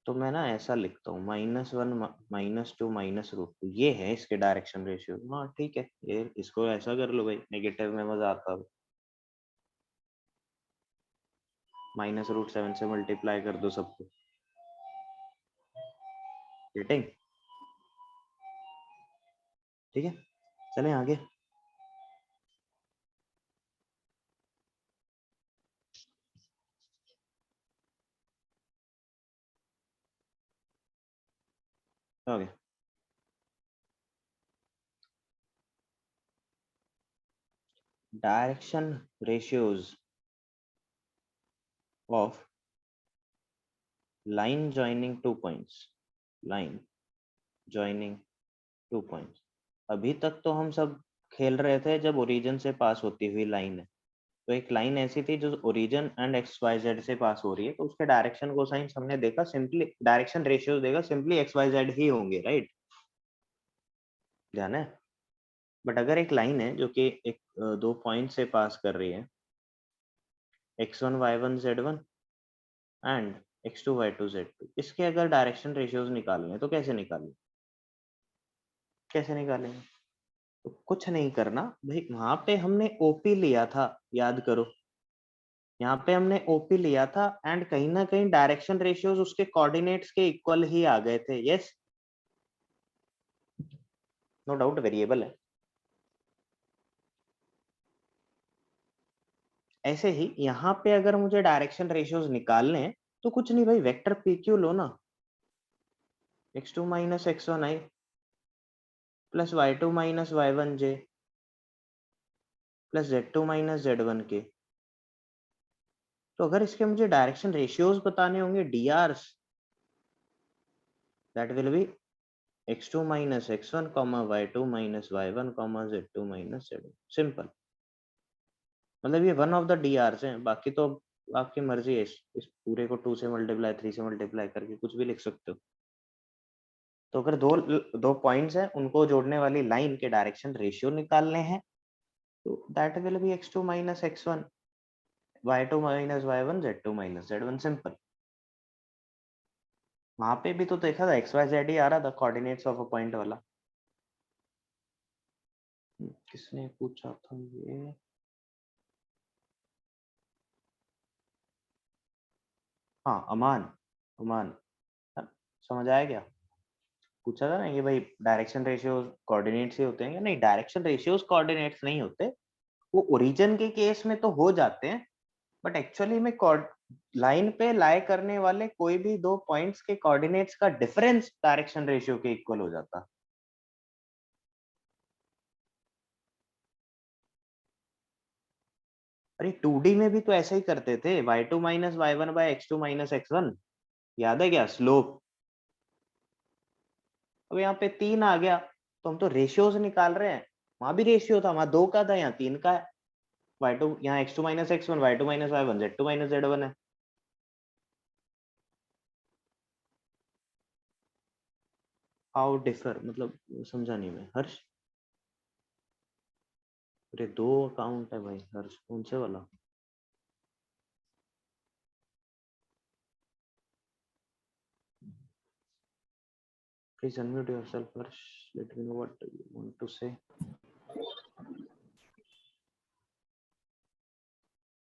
A: तो मैं ना ऐसा लिखता हूँ -1 -2 -√2, ये है इसके डायरेक्शन रेशियो। हाँ ठीक है, ये इसको ऐसा कर लो भाई, नेगेटिव में मजा आता है। -√7 से मल्टीप्लाई कर दो सबको, गेटिंग? ठीक है, चलें आगे। Okay, direction ratios of line joining 2 points, line joining 2 points। अभी तक तो हम सब खेल रहे थे जब ओरिजिन से पास होती हुई लाइन है, तो एक लाइन ऐसी थी जो origin and x y z से पास हो रही है, तो उसके डायरेक्शन कोसाइंस हमने देखा सिंपली डायरेक्शन रेशियोज देखा सिंपली एक्स वाई जेड ही होंगे, राइट, ध्यान है। बट अगर एक लाइन है जो कि एक दो पॉइंट से पास कर रही है, x1 y1 z1 and x2 y2 z2, इसके अगर डायरेक्शन रेशियोज निकालने तो कैसे निकालेंगे, कैसे निकालेंगे? तो कुछ नहीं करना भाई, वहां पे हमने ओपी लिया था, याद करो, यहाँ पे हमने ओपी लिया था एंड कहीं ना कहीं डायरेक्शन रेशियोज उसके कोऑर्डिनेट्स के इक्वल ही आ गए थे, यस, नो डाउट वेरिएबल है। ऐसे ही यहाँ पे अगर मुझे डायरेक्शन रेशियोज निकालने हैं तो कुछ नहीं भाई, वेक्टर पी क्यू लो ना, x2 minus x1 i plus y2 minus y1 j plus z2 minus z1 k। तो अगर इसके मुझे डायरेक्शन रेशियोज बताने होंगे drs, that will be x2 minus x1 y2 minus y1 z2 minus z1, simple. मतलब ये वन ऑफ द डीआरस हैं, बाकी तो आपकी मर्जी है, इस पूरे को 2 से मल्टीप्लाई 3 से मल्टीप्लाई करके कुछ भी लिख सकते हो। तो अगर दो पॉइंट्स हैं उनको जोड़ने वाली लाइन के डायरेक्शन रेशियो निकालने हैं, तो that will be x2 minus x1 y2 minus y1 z2 minus z1, simple. वहां पे भी तो देखा था एक्स वाई जेड ही आ रहा था कोऑर्डिनेट्स ऑफ अ पॉइंट वाला। किसने पूछा था ये? हाँ, अमान, अमान, हाँ, समझ आया क्या? पूछा था ना कि भाई डायरेक्शन रेशियोज कोऑर्डिनेट्स ही होते हैं या नहीं, डायरेक्शन रेशियोज कोऑर्डिनेट्स नहीं होते, वो ओरिजिन के केस में तो हो जाते हैं, बट एक्चुअली में लाइन पे लाई करने वाले कोई भी दो पॉइंट्स के कोऑर्डिनेट्स का डिफरेंस डायरेक्शन रेशियो के इक्वल हो जाता। अरे 2D में भी तो ऐसा ही करते थे, y2 minus y1 bye x2 minus x1, याद है क्या स्लोप? अब यहाँ पे 3 आ गया तो हम तो रेशियोज निकाल रहे हैं, वहां भी रेशियो था, वहां 2 का था, यहाँ 3 का है। y2 यहाँ x2 minus x1 y2 minus y1 z2 minus z1 है। हाउ डिफर मतलब समझा नहीं मैं हर्ष। अरे 2 अकाउंट है भाई हर्ष, कौन से वाला? Please unmute yourself first. Let me know what you want to say.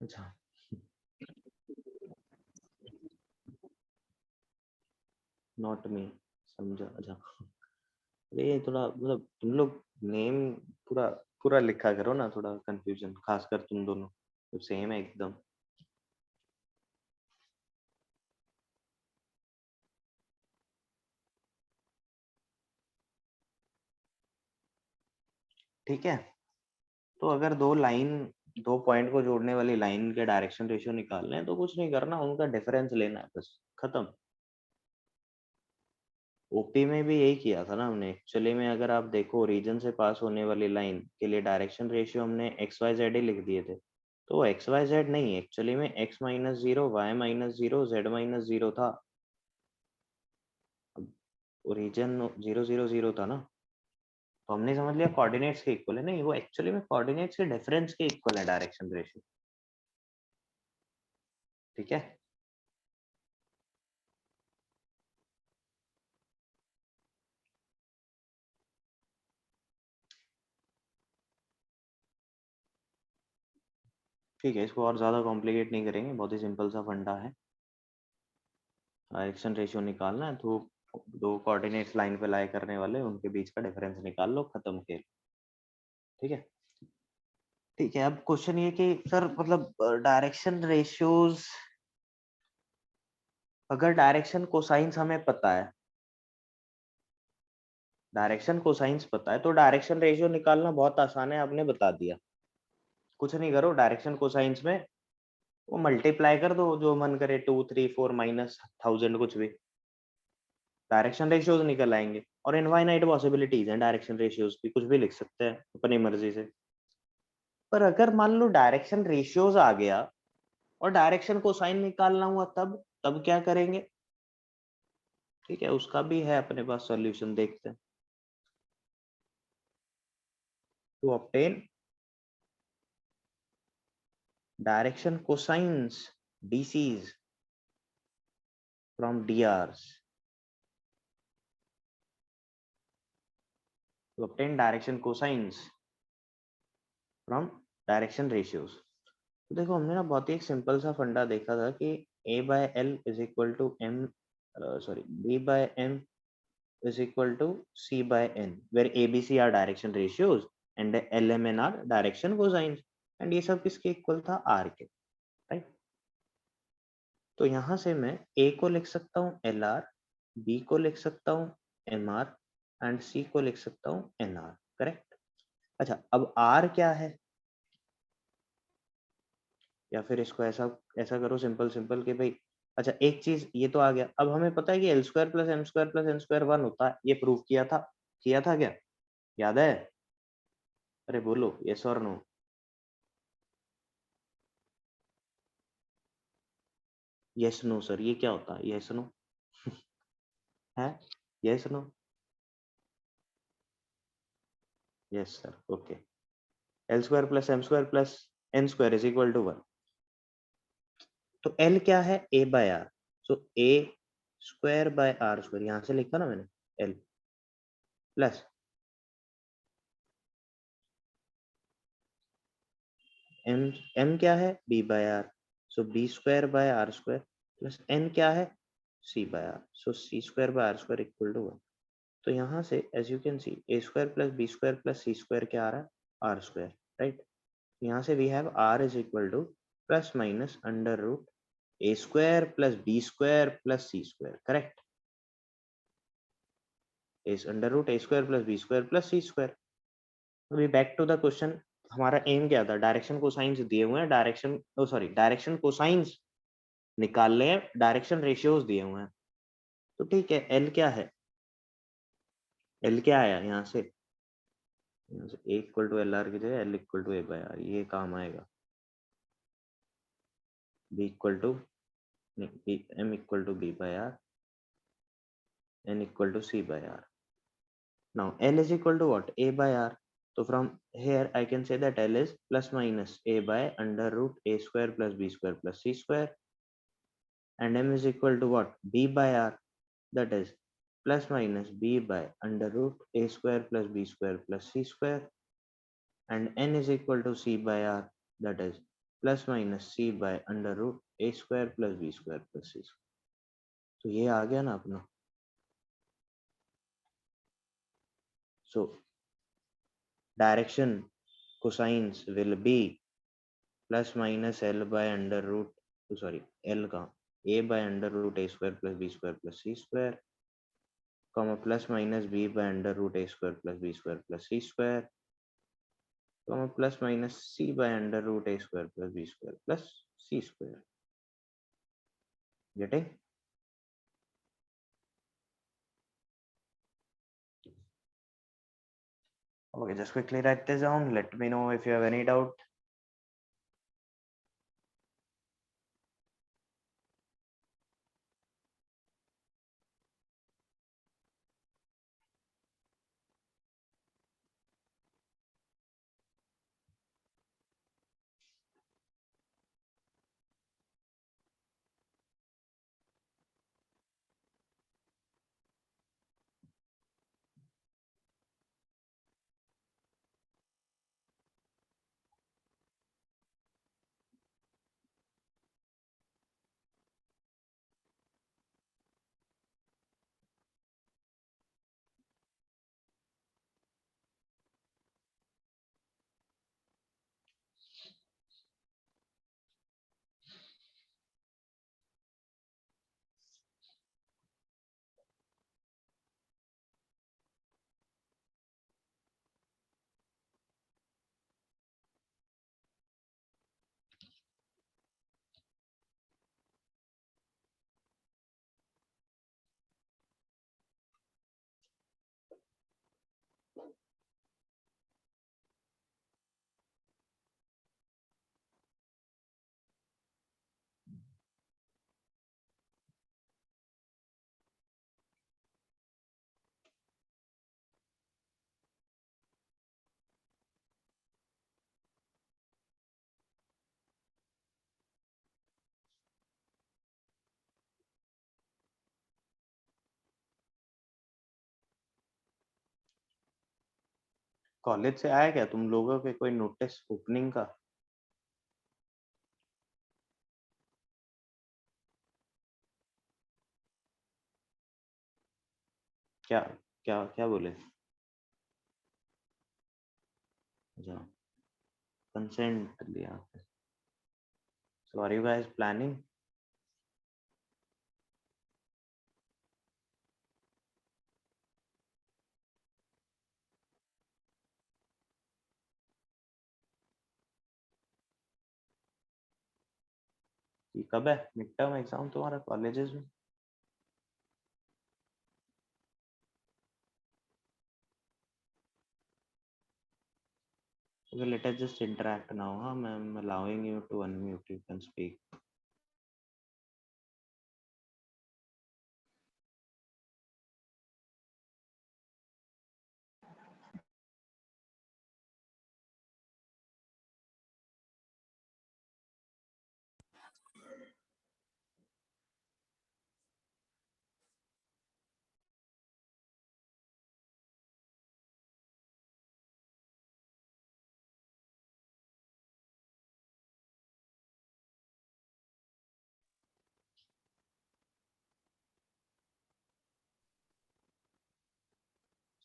A: अच्छा, नॉट मी, समझा, अच्छा। अरे ये थोड़ा मतलब तुम लोग नेम पूरा पूरा लिखा करो ना, थोड़ा कंफ्यूजन खासकर तुम दोनों तो सेम है एकदम। ठीक है, तो अगर दो पॉइंट को जोड़ने वाली लाइन के डायरेक्शन रेशियो निकालने हैं तो कुछ नहीं करना, उनका डिफरेंस लेना है, बस खत्म। ओपी में भी यही किया था ना हमने एक्चुअली में, अगर आप देखो रीजन से पास होने वाली लाइन के लिए डायरेक्शन रेशियो हमने एक्स वाई जेड ही लिख दिए थे, तो एक्स वाई जेड नहीं, एक्चुअली में x minus zero y minus zero z minus zero था। ओरिजिन 0 0 0 था ना, तो हमने समझ लिया कोऑर्डिनेट्स के इक्वल है, नहीं वो एक्चुअली में कोऑर्डिनेट्स के डिफरेंस के इक्वल है डायरेक्शन रेशियो। ठीक है, ठीक है, इसको और ज्यादा कॉम्प्लिकेट नहीं करेंगे, बहुत ही सिंपल सा फंडा है। डायरेक्शन रेशियो निकालना है तो दो कोऑर्डिनेट्स लाइन पे लाई करने वाले उनके बीच का डिफरेंस निकाल लो, खत्म खेल। ठीक है, ठीक है। अब क्वेश्चन ये कि सर मतलब डायरेक्शन रेशियोज, अगर डायरेक्शन कोसाइंस हमें पता है, डायरेक्शन कोसाइंस पता है तो डायरेक्शन रेशियो निकालना बहुत आसान है, आपने बता दिया। कुछ नहीं करो, डायरेक्शन कोसाइंस में वो मल्टीप्लाई कर दो जो मन करे, 2 3 4 माइनस 1000 कुछ भी, डायरेक्शन रेशियोज निकल आएंगे। और इनफाइनाइट पॉसिबिलिटीज हैं डायरेक्शन रेशियोज की, कुछ भी लिख सकते हैं अपनी मर्जी से। पर अगर मान लो डायरेक्शन रेशियोज आ गया और डायरेक्शन कोसाइन निकालना हुआ, तब तब क्या करेंगे? ठीक है, उसका भी है अपने पास सॉल्यूशन, देखते हैं। To obtain direction cosines DCs from DRs, to obtain direction cosines from direction ratios। तो देखो हमने ना बहुत ही एक सिंपल सा फंडा देखा था कि a by l is equal to m sorry b by m is equal to c by n, where a b c are direction ratios and l m n are direction cosines, and ये सब किसके इक्वल था? r के, राइट। तो यहाँ से मैं a को लिख सकता हूँ lr, b को लिख सकता हूँ mr एंड c को लिख सकता हूँ nr, करेक्ट। अच्छा, अब r क्या है? या फिर इसको ऐसा ऐसा करो सिंपल सिंपल कि भाई, अच्छा एक चीज ये तो आ गया, अब हमें पता है कि l square plus M square plus N square 1 होता है, ये प्रूव किया था क्या? याद है? अरे बोलो यस और नो। यस नो सर, ये क्या होता है यस नो? है yes no? Yes sir, okay. L square plus M square plus N square is equal to 1। तो एल क्या है? A by are. So a square by are square, यहां से लिखा ना मैंने, एल प्लस एम, एम क्या है? B by are. So B square by are square plus N क्या है? C by are. So C square by are square equal to 1। तो यहाँ से as you can see A square plus B square plus C square क्या आ रहा है? R square, right. यहाँ से we have R is equal to plus minus under root A square plus B square plus C square, correct. Is under root A square plus B square plus C square. अभी बैक टू द क्वेश्चन, हमारा एम क्या था? डायरेक्शन कोसाइंस दिए हुए हैं, डायरेक्शन सॉरी डायरेक्शन कोसाइंस निकाल ले, डायरेक्शन रेशियोज दिए हुए हैं। तो ठीक है, एल क्या है? एल क्या आया यहाँ से a equal to l r की जगह l equal to a by r, ये काम आएगा। B equal to m equal to b by r, n equal to c by r. Now l is equal to what? A by r. तो from here I can say that L is plus minus a by under root a square plus b square plus c square, and m is equal to what? B by r, that is plus minus b by under root a square plus b square plus c square, and n is equal to c by r, that is plus minus c by under root a square plus b square plus c square। तो ये आ गया ना अपना। So direction cosines will be plus minus L by under root, sorry L का a by under root a square plus b square plus c square, comma plus minus b by under root a square plus b square plus c square, comma plus minus c by under root a square plus b square plus c square। Getting? Okay, just quickly write this down. Let me know if you have any doubt. College से आया क्या तुम लोगों के कोई नोटिस ओपनिंग का? क्या क्या क्या बोले? अच्छा, कंसेंट लिया। So are you guys planning? कि कब है मिड टर्म एग्जाम तुम्हारा कॉलेजेस में? Okay, let us just interact now. I'm allowing you to unmute. You can speak.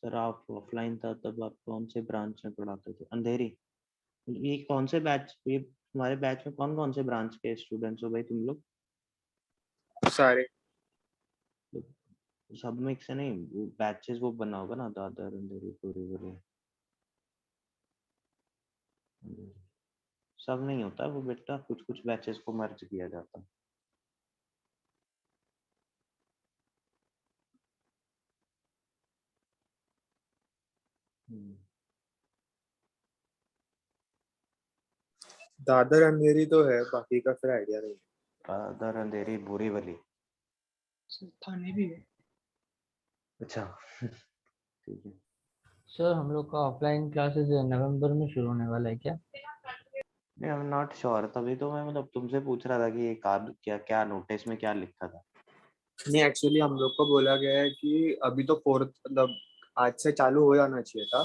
A: Sir आप ऑफलाइन था तब आप कौन से ब्रांच में पढ़ाते थे? अंधेरी? ये कौन से बैच, ये हमारे बैच में कौन कौन से ब्रांच के स्टूडेंट्स हो भाई तुम लोग?
B: सारे।
A: सब में से नहीं, बैचेस वो बना होगा ना, दादर अंधेरी पूरी पूरी। सब नहीं होता वो बेटा, कुछ कुछ बैचेस को मर्ज किया जाता है।
B: दादर अंधेरी तो है, बाकी का फिर आइडिया नहीं है।
A: दादर अंधेरी बोरीवली।
C: थाने भी है।
A: अच्छा ठीक है।
C: सर हम लोग का ऑफलाइन क्लासेस नवंबर में शुरू होने वाला है क्या?
A: नहीं, आई एम नॉट श्योर, तभी तो मैं मतलब तुमसे पूछ रहा था कि ये कार्ड क्या क्या नोटिस में क्या लिखा था।
B: नहीं, एक्चुअली हम लोग को बोला गया है कि अभी तो फोर्थ मतलब आज से चालू हो जाना चाहिए था,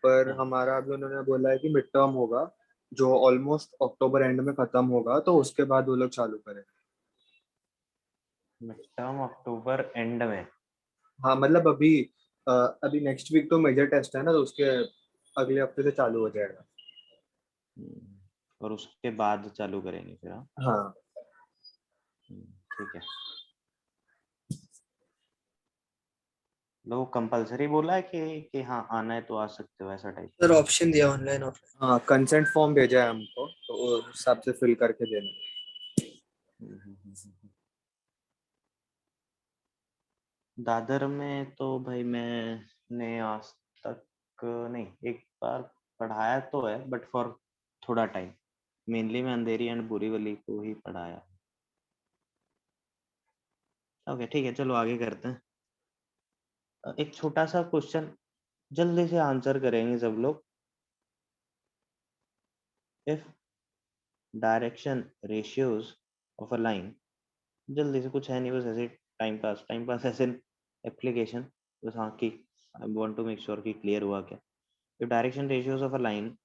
B: पर
A: हाँ,
B: हमारा अभी उन्होंने बोला है कि मिड टर्म होगा जो ऑलमोस्ट अक्टूबर एंड में खत्म होगा, तो उसके बाद वो लोग चालू करेंगे।
A: मिड टर्म अक्टूबर एंड में?
B: हाँ मतलब अभी नेक्स्ट वीक तो मेजर टेस्ट है ना, तो उसके अगले हफ्ते से चालू हो जाएगा।
A: और उसके बाद चालू करेंगे फिर? हाँ,
B: हाँ।
A: ठीक है। लोग कंपलसरी बोला है कि हाँ आना है तो आ सकते हो, ऐसा टाइप?
D: सर ऑप्शन दिया ऑनलाइन ऑफलाइन।
B: हाँ, कंसेंट फॉर्म भेजा है हमको, तो वो हिसाब से फिल करके देना।
A: दादर में तो भाई मैंने आज तक नहीं, एक बार पढ़ाया तो है बट फॉर थोड़ा टाइम। मेनली मैं अंधेरी एंड बोरीवली को ही पढ़ाया। ओके ठीक है, चलो आगे करते हैं। एक छोटा सा क्वेश्चन, जल्दी से आंसर करेंगे सब लोग। If direction ratios of a line, जल्दी से, कुछ है नहीं, बस ऐसे टाइम पास ऐसे एप्लीकेशन, बस हाँ कि I want to make sure कि क्लियर हुआ क्या। If direction ratios of a line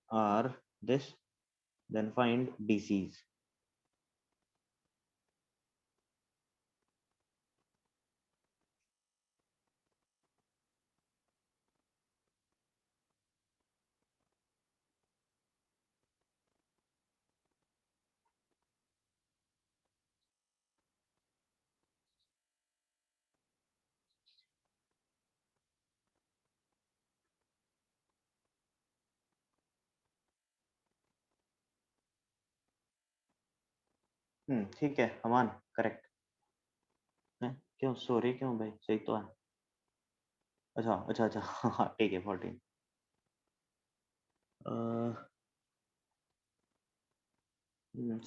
A: are this, then find DCs. ठीक है, अमान करेक्ट है। क्यों सॉरी, क्यों भाई, सही तो है। अच्छा अच्छा अच्छा हाँ ठीक है, 14।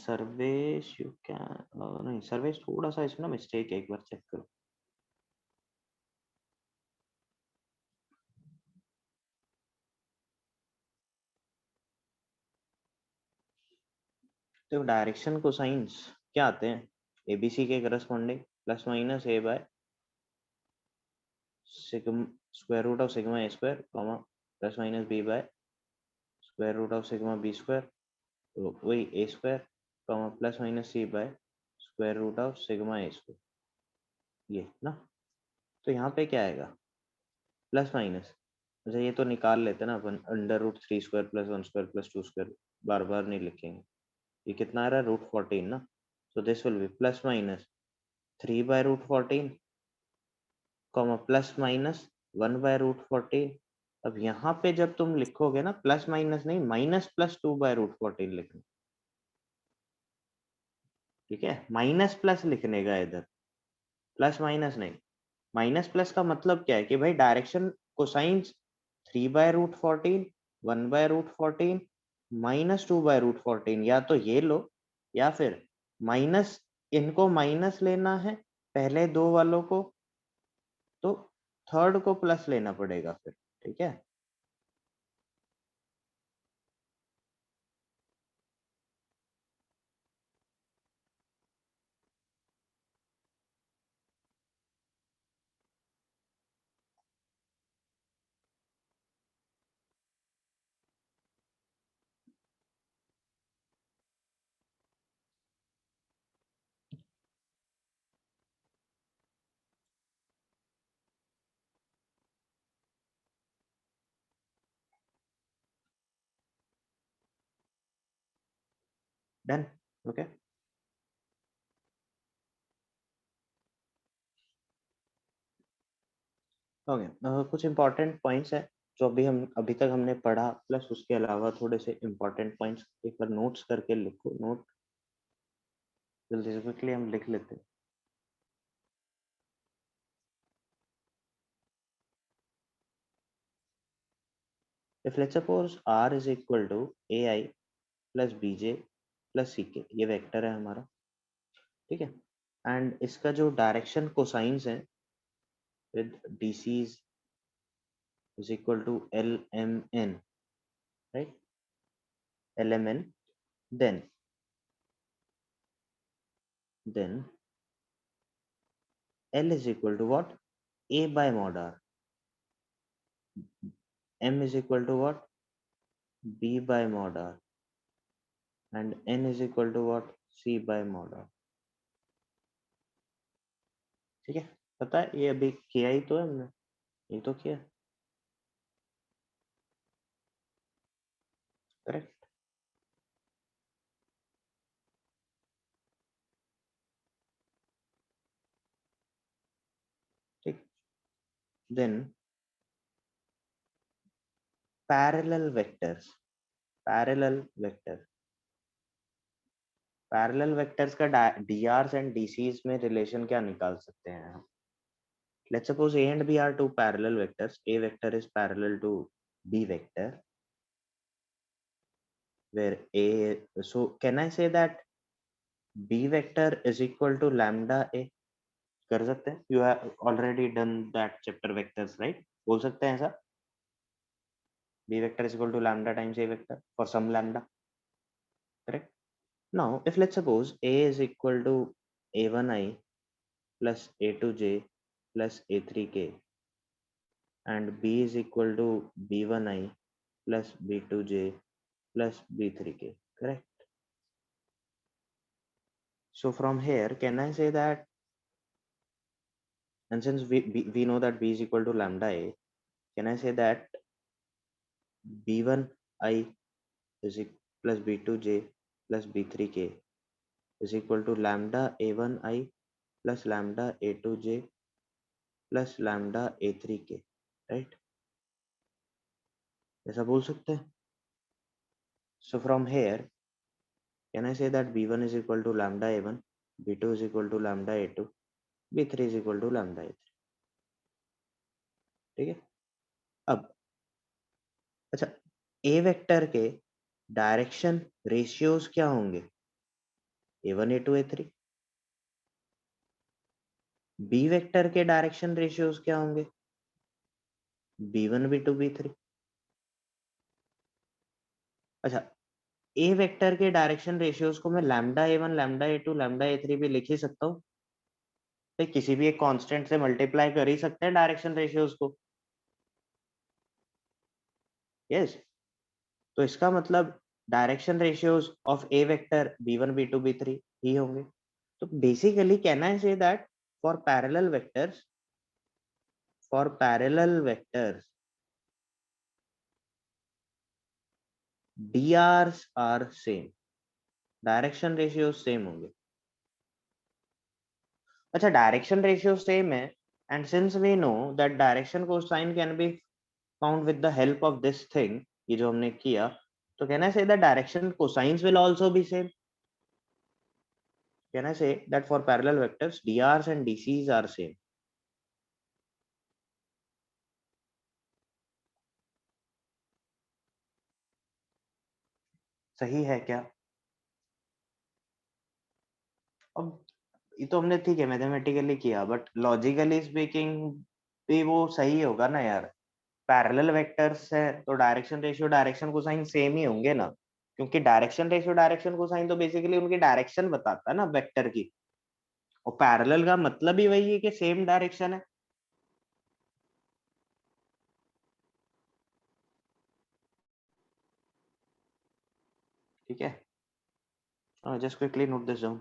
A: सर्वेश यू कैन, नहीं सर्वेश, थोड़ा सा इसमें ना मिस्टेक है, एक बार चेक करो। तो डायरेक्शन कोसाइंस क्या आते हैं? एबीसी के corresponding plus minus A by sigma, square root of sigma A square comma plus minus B by square root of sigma B square, तो वही A square comma plus minus C by square root of sigma A square, ये ना। तो यहाँ पे क्या आएगा, प्लस माइनस, अच्छा ये तो निकाल लेते ना अपन, under root 3 square plus 1 square plus 2 square, बार बार नहीं लिखेंगे। ये कितना आ रहा है, रूट 14 ना। So this will be plus minus 3 by root 14 comma plus minus 1 by root 14। अब यहाँ पे जब तुम लिखोगे ना, प्लस माइनस नहीं, माइनस प्लस 2 बाय रूट 14 लिखना, ठीक है। माइनस प्लस लिखने का इधर, प्लस माइनस नहीं। माइनस प्लस का मतलब क्या है कि भाई direction cosines 3 by root 14, 1 by root 14, minus 2 by root 14, या तो ये लो या फिर माइनस, इनको माइनस लेना है पहले दो वालों को, तो थर्ड को प्लस लेना पड़ेगा फिर, ठीक है। Done, okay. ओके, कुछ इंपॉर्टेंट पॉइंट्स है जो अभी तक हमने पढ़ा, प्लस उसके अलावा थोड़े से इंपॉर्टेंट पॉइंट्स एक बार नोट्स करके लिखो, नोट जल्दी से क्विकली हम लिख लेते हैं। If let's suppose r is equal to ai plus bj plus ck, ये वेक्टर है हमारा, ठीक है। एंड इसका जो डायरेक्शन कोसाइंस है with dc's is equal to lmn, right, lmn, then l is equal to what, a by mod r, m is equal to what, b by mod r, and n is equal to what, c by mod r, ठीक है। पता है ये अभी किया ही तो है हमने, ये तो किया, करेक्ट। ठीक, then parallel vectors, parallel vector, parallel vectors का drs एंड dc's में रिलेशन क्या निकाल सकते हैं हम। Let's suppose a and b are two parallel vectors, a vector is parallel to b vector, where a, so can I say that b vector is equal to lambda a, कर सकते हैं, you have already done that chapter vectors, right, बोल सकते हैं ऐसा, b vector is equal to lambda times a vector for some lambda, correct. Now if let's suppose a is equal to a1i plus a2j plus a3k and b is equal to b1i plus b2j plus b3k, correct. So from here can I say that, and since we know that b is equal to lambda a, can I say that b1i is plus b2j plus b3k is equal to lambda a1i plus lambda a2j plus lambda a3k, right, ऐसा बोल सकते हैं। So from here can I say that b1 is equal to lambda a1, b2 is equal to lambda a2, b3 is equal to lambda a3, ठीक है। अब अच्छा, ए वेक्टर के डायरेक्शन रेशियोज क्या होंगे, a1 a2 a3, b vector के डायरेक्शन रेशियोज क्या होंगे, b1 b2 b3। अच्छा, ए वेक्टर के डायरेक्शन रेशियोज को मैं lambda a1 lambda a2 lambda a3 भी लिख ही सकता हूँ, तो किसी भी एक कांस्टेंट से मल्टीप्लाई कर ही सकते हैं डायरेक्शन रेशियोज को, यस, तो इसका मतलब direction ratios of a vector b1 b2 b3 ही होंगे। तो basically can I say that for parallel vectors drs are same, direction ratio same होंगे। अच्छा, डायरेक्शन रेशियो सेम है, and since we know that direction cosine can be found with the help of this thing, ये जो हमने किया, तो can I say that direction cosines will also be same. Can I say that for parallel vectors drs and dc's are same. सही है क्या? अब ये तो हमने ठीक है मैथमेटिकली किया, बट लॉजिकली स्पीकिंग भी वो सही होगा ना यार। पैरेलल वेक्टर्स है तो direction ratio direction cosine same ही होंगे ना, क्योंकि डायरेक्शन रेशियो डायरेक्शन कोसाइन तो बेसिकली उनकी डायरेक्शन बताता है ना वेक्टर की, और पैरेलल का मतलब ही वही है कि सेम डायरेक्शन है। ठीक है, just quickly note this down.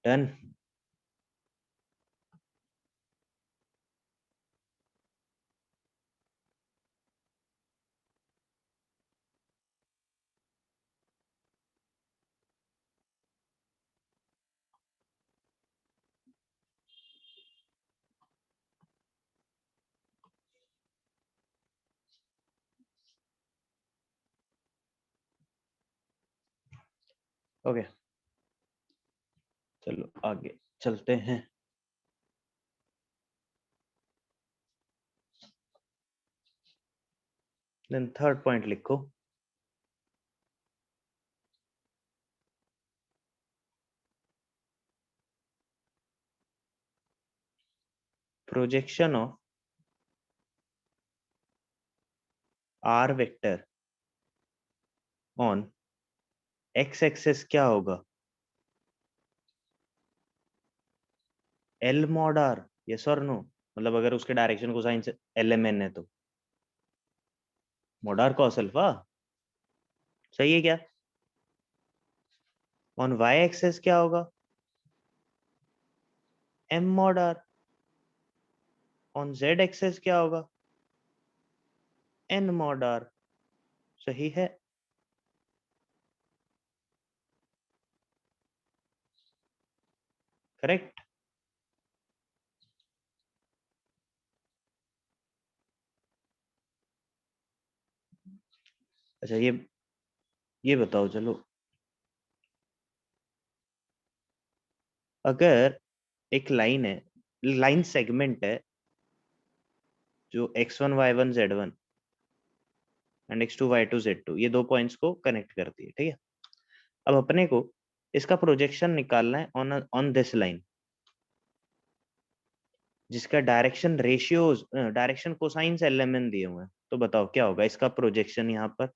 A: Done. Okay, चलो आगे चलते हैं। देन थर्ड पॉइंट लिखो। Projection of r vector on x axes क्या होगा? एल मॉड आर, यस और नो? मतलब अगर उसके डायरेक्शन कोसाइन से एल एम एन है तो मॉड आर कॉस अल्फा। सही है क्या? ऑन वाई एक्सेस क्या होगा? M mod r. On z axes क्या होगा? N mod r. सही है। करेक्ट। अच्छा, ये बताओ चलो, अगर एक लाइन है, लाइन सेगमेंट है जो x1 y1 z1 and x2 y2 z2, ये दो पॉइंट्स को कनेक्ट करती है, ठीक है। अब अपने को इसका प्रोजेक्शन निकालना है ऑन ऑन दिस लाइन, जिसका direction ratios direction cosines LMN दिए हुए हैं। तो बताओ क्या होगा इसका प्रोजेक्शन यहाँ पर?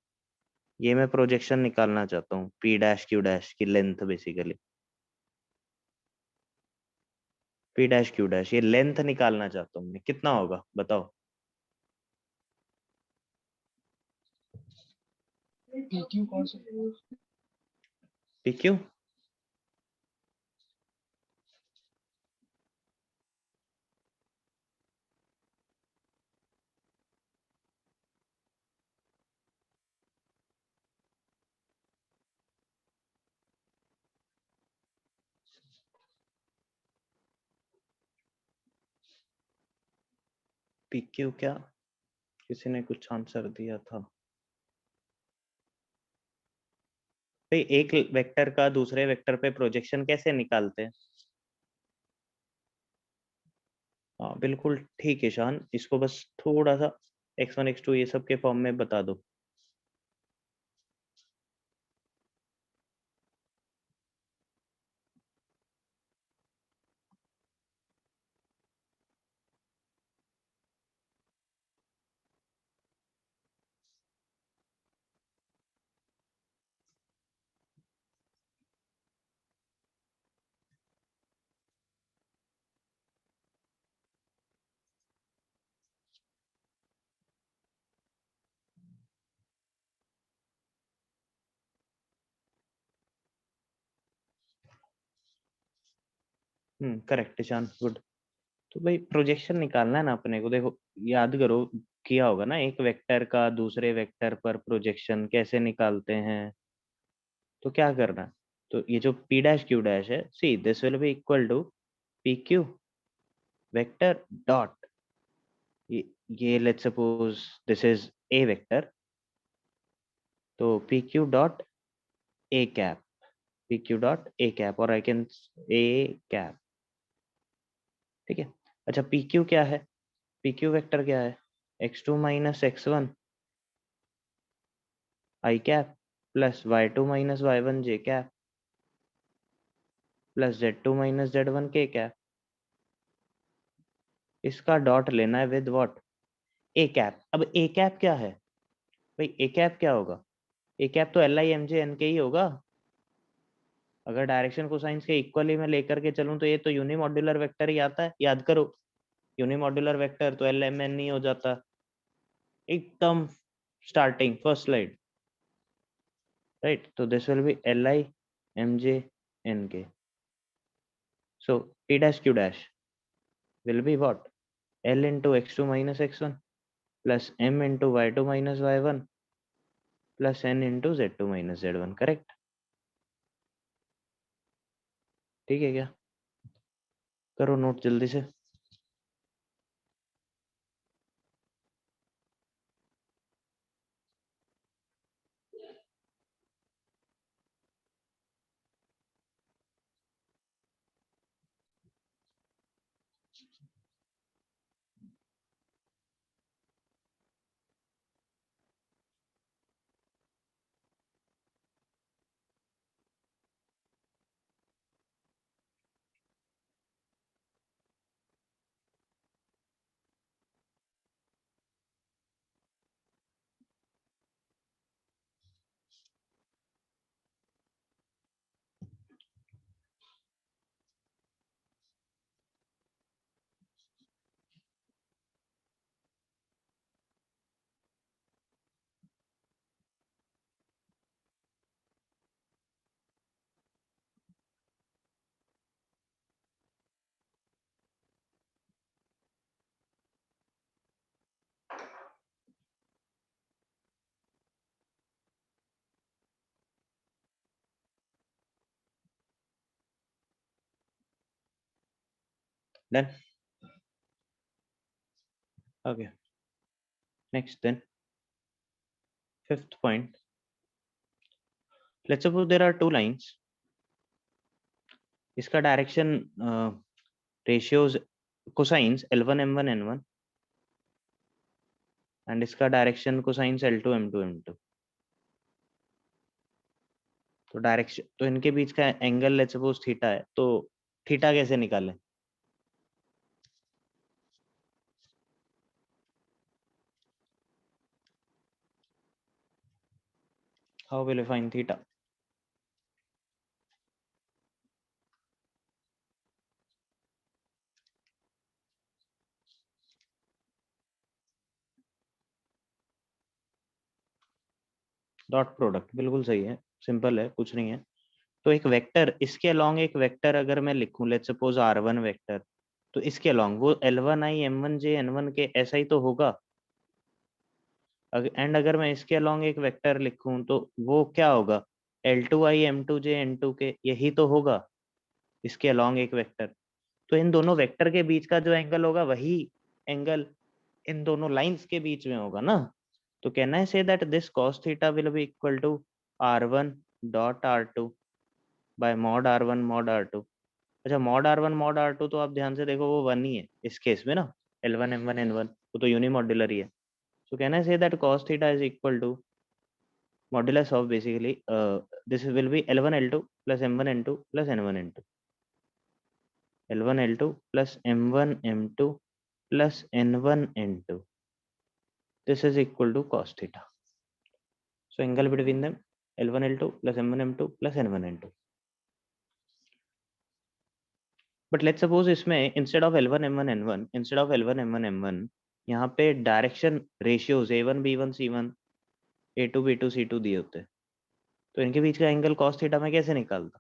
A: ये मैं प्रोजेक्शन निकालना चाहता हूँ p डैश q डैश की length, basically p dash q dash, ये लेंथ निकालना चाहता हूँ मैं, कितना होगा बताओ?
B: PQ कौन सा?
A: pq pq क्या? किसी ने कुछ आंसर दिया था। तो एक वेक्टर का दूसरे वेक्टर पे प्रोजेक्शन कैसे निकालते हैं? हाँ बिल्कुल ठीक है शान, इसको बस थोड़ा सा x1 x2 ये सब के फॉर्म में बता दो। Correct Ishan, good. तो भाई प्रोजेक्शन निकालना है ना अपने को, देखो याद करो, किया होगा ना एक वेक्टर का दूसरे वेक्टर पर प्रोजेक्शन कैसे निकालते हैं। तो क्या करना है, तो ये जो p डैश q डैश है, see this will be equal to P Q vector dot, ये let's suppose this is a vector, तो P Q dot a cap, P Q dot a cap, और आई कैन a कैप, ठीक है। अच्छा पी क्यू क्या है, पी क्यू वेक्टर क्या है, x2 minus x1 I cap plus y2 minus y1 j cap plus z2 minus z1 k cap. इसका डॉट लेना है विद व्हाट, a कैप। अब a कैप क्या है भाई, a कैप क्या होगा, a कैप तो L I am J N K ही होगा। अगर डायरेक्शन कोसाइंस के इक्वली में लेकर के चलूं तो ये तो यूनिमॉड्यूलर वेक्टर ही आता है, याद करो। यूनिमॉड्यूलर वेक्टर तो एल एम एन नहीं हो जाता, एकदम स्टार्टिंग फर्स्ट स्लाइड, राइट। तो this will be l I am J N k, so p dash q dash will be what, l into x2 minus x1 plus m into y2 minus y1 plus n into z2 minus z1, correct? ठीक है क्या, करो नोट जल्दी से। Done, okay. Next then, fifth point, let's suppose there are two lines, इसका direction ratios cosines L1 M1 N1 and इसका direction cosines L2 M2 M2। तो डायरेक्शन, तो इनके बीच का एंगल लेट्स सपोज थीटा है, तो थीटा कैसे निकालें? How will you find theta? Dot product, बिल्कुल सही है, सिंपल है, कुछ नहीं है। तो एक वेक्टर, इसके अलोंग एक वेक्टर अगर मैं लिखूं लेट्स सपोज R1 वेक्टर, तो इसके अलोंग वो L1 I M1 J N1 के ऐसा ही तो होगा। एंड अगर मैं इसके अलोंग एक वेक्टर लिखूं तो वो क्या होगा, L2 I M2 J N2 के, यही तो होगा इसके अलोंग एक वेक्टर। तो इन दोनों वेक्टर के बीच का जो एंगल होगा वही एंगल इन दोनों लाइंस के बीच में होगा ना। तो कहना है say that this cos theta will be equal to R1 dot R two by mod R one mod R two. अच्छा, mod R one mod R two तो आप ध्यान से देखो वो वन ही है इस केस में ना, l one m one n one, वो तो यूनिमॉड्यूलर ही है। So can I say that cos theta is equal to modulus of basically this will be L1 L2 plus M1 N2 plus N1 N2, L1 L2 plus M1 M2 plus N1 N2. This is equal to cos theta. So angle between them L1 L2 plus M1 M2 plus N1 N2. But let's suppose इसमें instead of L1 M1 N1 instead of L1 M1 M1 यहाँ पे direction ratios A1 B1 C1 A2 B2 C2 दिए होते हैं, तो इनके बीच का एंगल cos थीटा मैं कैसे निकालता?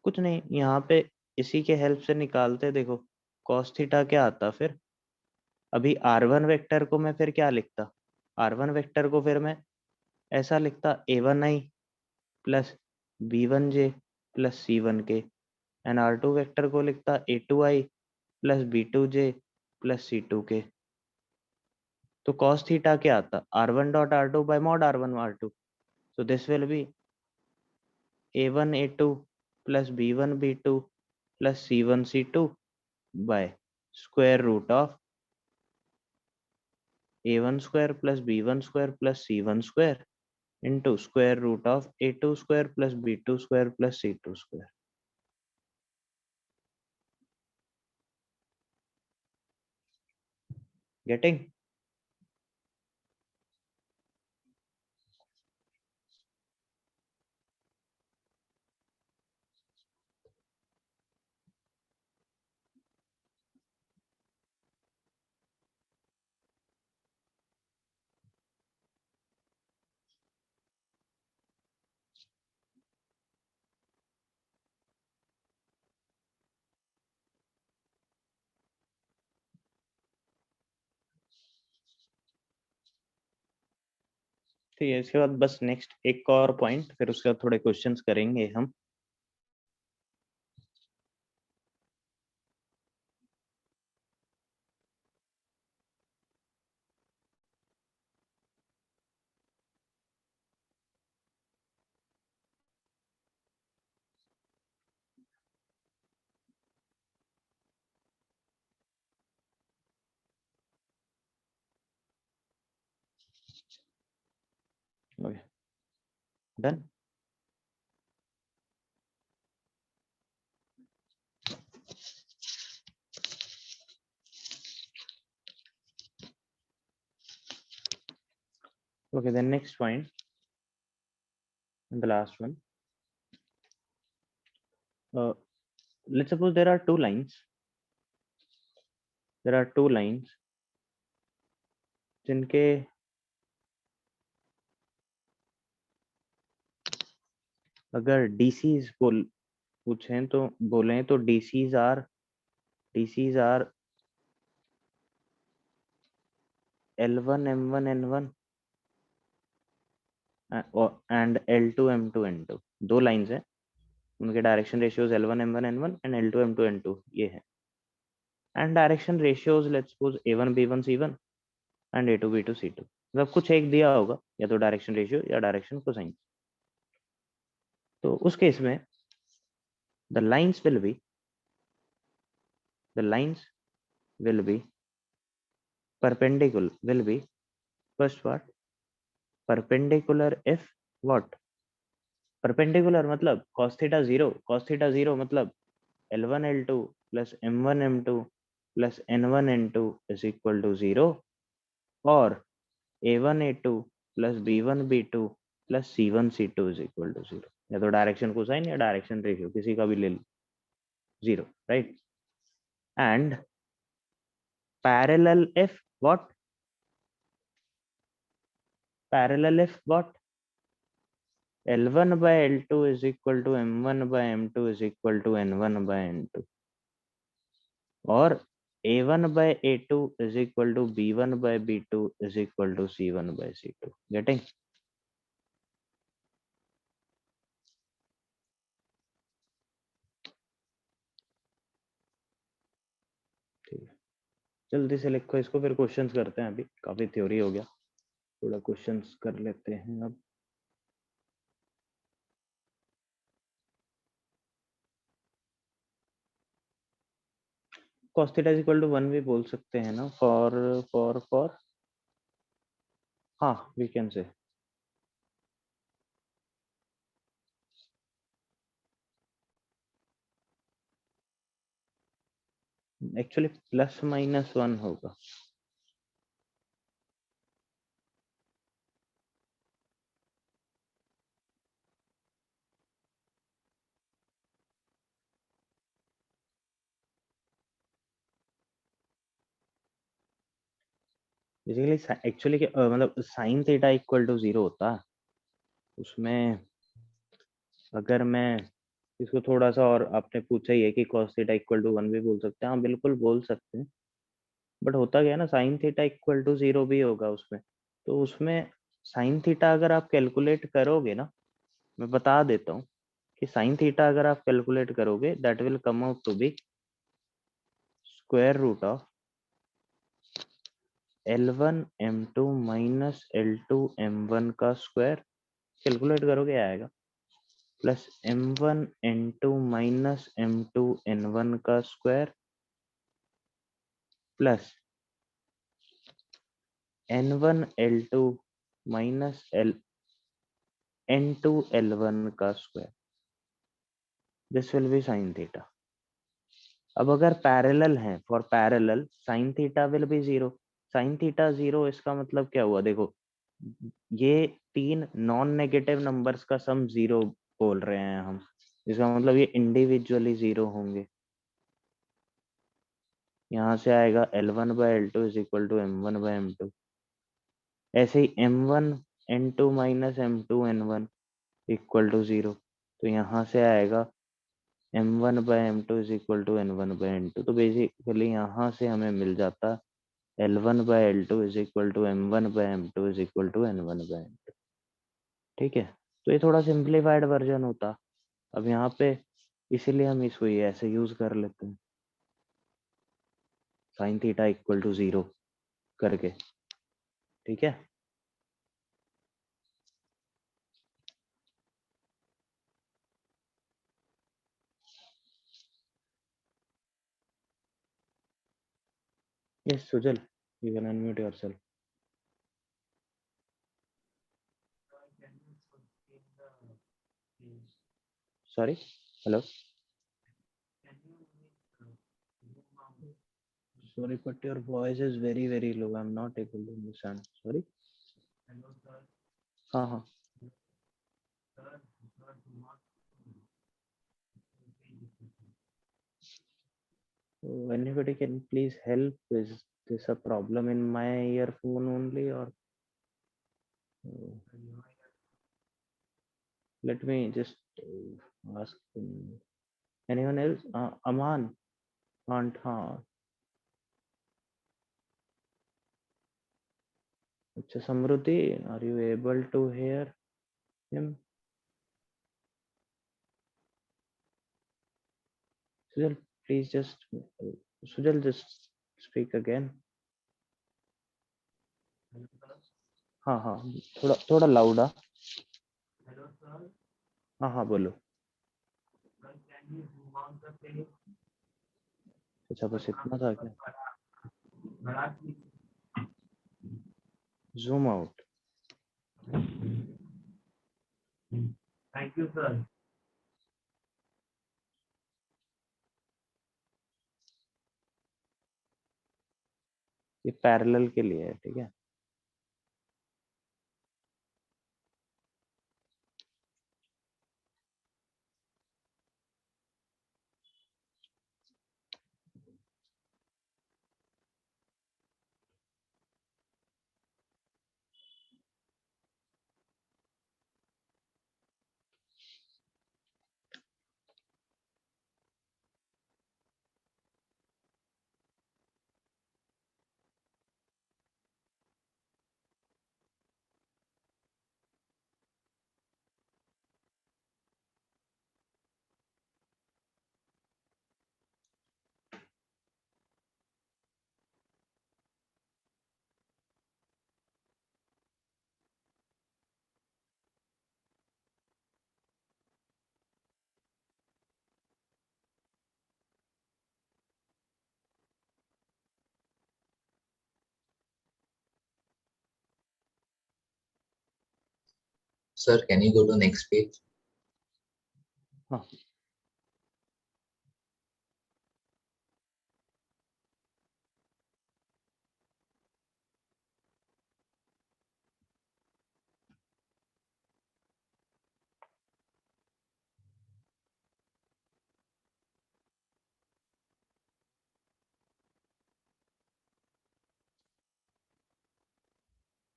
A: कुछ नहीं, यहाँ पे इसी के हेल्प से निकालते। देखो cos थीटा क्या आता फिर, अभी r1 वेक्टर को मैं फिर क्या लिखता, r1 वेक्टर को फिर मैं ऐसा लिखता a1i plus b1j plus c1k, and r2 vector को लिखता a2i plus b2j plus c2k। तो cos थीटा क्या आता, r1 dot r2 bye mod r1 r2। So this will B a1 a2 plus b1 b2 plus c1 c2 by square root of a1 square plus b1 square plus c1 square into square root of a2 square plus b2 square plus c2 square. Getting? ठीक है, इसके बाद बस नेक्स्ट एक और पॉइंट, फिर उसके बाद थोड़े क्वेश्चंस करेंगे हम। Okay, done. Okay, then next point, the last one. Let's suppose there are two lines. There are two lines जिनके अगर DCs पूछें तो बोलें तो DCs are L1 M1 N1 and L2 M2 N2। दो लाइंस हैं, उनके direction ratios L1 M1 N1 and L2 M2 N2 ये है। And direction ratios let's suppose A1 B1 C1 and A2 B2 C2। मतलब कुछ एक दिया होगा, या तो डायरेक्शन रेशियो या डायरेक्शन कोसाइन। तो उस केस में the lines will be perpendicular will be first what, perpendicular if what, perpendicular मतलब cos theta 0 मतलब L1 L2 plus M1 M2 plus N1 N2 is equal to 0, और A1 A2 plus B1 B2 plus C1 C2 is equal to 0। या तो डायरेक्शन कोसाइन या डायरेक्शन रेशियो किसी का भी ले लो, 0, right. And parallel if what, parallel if what, L1 by L2 is equal to M1 by M2 is equal to N1 by N2, और A1 by A2 is equal to B1 by B2 is equal to C1 by C2। Getting? ठीक है, जल्दी से लिखो इसको, फिर क्वेश्चंस करते हैं। अभी काफी थ्योरी हो गया, थोड़ा क्वेश्चंस कर लेते हैं अब। cos theta is equal to 1 भी बोल सकते हैं ना, फॉर हाँ वी कैन से एक्चुअली +-1 होगा। बेसिकली एक्चुअली मतलब साइन थीटा इक्वल टू 0 होता है उसमें। अगर मैं इसको थोड़ा सा, और आपने पूछा ही है कि cos थीटा इक्वल टू 1 भी बोल सकते हैं, हाँ बिल्कुल बोल सकते हैं। बट होता क्या है ना, साइन थीटा इक्वल टू 0 भी होगा उसमें। तो उसमें साइन थीटा अगर आप कैलकुलेट करोगे ना, मैं बता देता हूँ कि साइन थीटा अगर आप कैलकुलेट करोगे that will come out to be square root of L1 M2 minus L2 M1 का स्क्वायर। कैलकुलेट करोगे आएगा plus M1 N2 minus M2 N1 का square plus N1 L2 minus N2 L1 का square. This will B sine theta. अब अगर पैरेलल हैं, for parallel sine theta will B 0। Sine theta 0 इसका मतलब क्या हुआ, देखो ये 3 नॉन नेगेटिव नंबर्स का सम 0 बोल रहे हैं हम, इसका मतलब ये इंडिविजुअली 0 होंगे। यहाँ से आएगा L1 by L2 is equal to M1 by M2। ऐसे ही M1 N2 minus M2 N1 equal to 0। तो यहाँ से आएगा M1 by M2 is equal to N1 by N2। तो बेसिकली यहाँ से हमें मिल जाता L1 by L2 is equal to M1 by M2 is equal to N1 by M2। ठीक है, तो ये थोड़ा सिंप्लीफाइड वर्जन होता। अब यहाँ पे इसीलिए हम इसको ये ऐसे यूज कर लेते हैं, साइन थीटा इक्वल टू 0 करके। ठीक है, yes Sujal, you can unmute yourself. Sorry, hello, sorry but your voice is very low, I'm not able to understand, sorry। हाँ हाँ, so anybody can please help, is this a problem in my earphone only or let me just ask anyone else, Aman, aunt, हाँ अच्छा, समृद्धि, are you able to hear him? Sujal, please just Sujal just speak again। हाँ हाँ, थोड़ा थोड़ा लाउड। हाँ हाँ बोलो। अच्छा बस इतना था क्या? Zoom out.
D: Thank you sir.
A: ये पैरेलल के लिए है, ठीक है।
E: Sir, can you go to next page?
A: हाँ.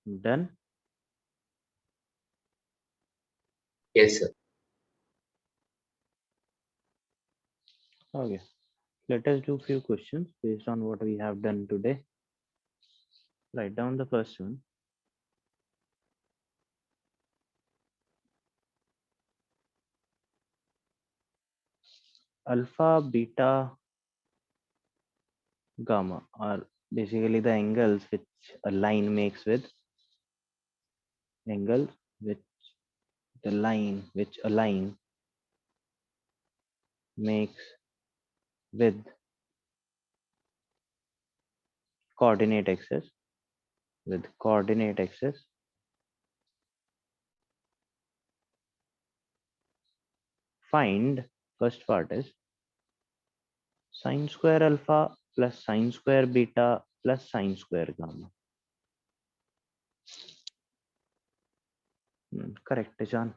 A: Done.
E: Yes, sir.
A: Okay. Let us do few questions based on what we have done today. Write down the first one. Alpha, beta, gamma are basically the angles which a line makes with angles which the line which a line makes with coordinate axis find, first part is sine square alpha plus sine square beta plus sine square gamma. Correct, Ishan.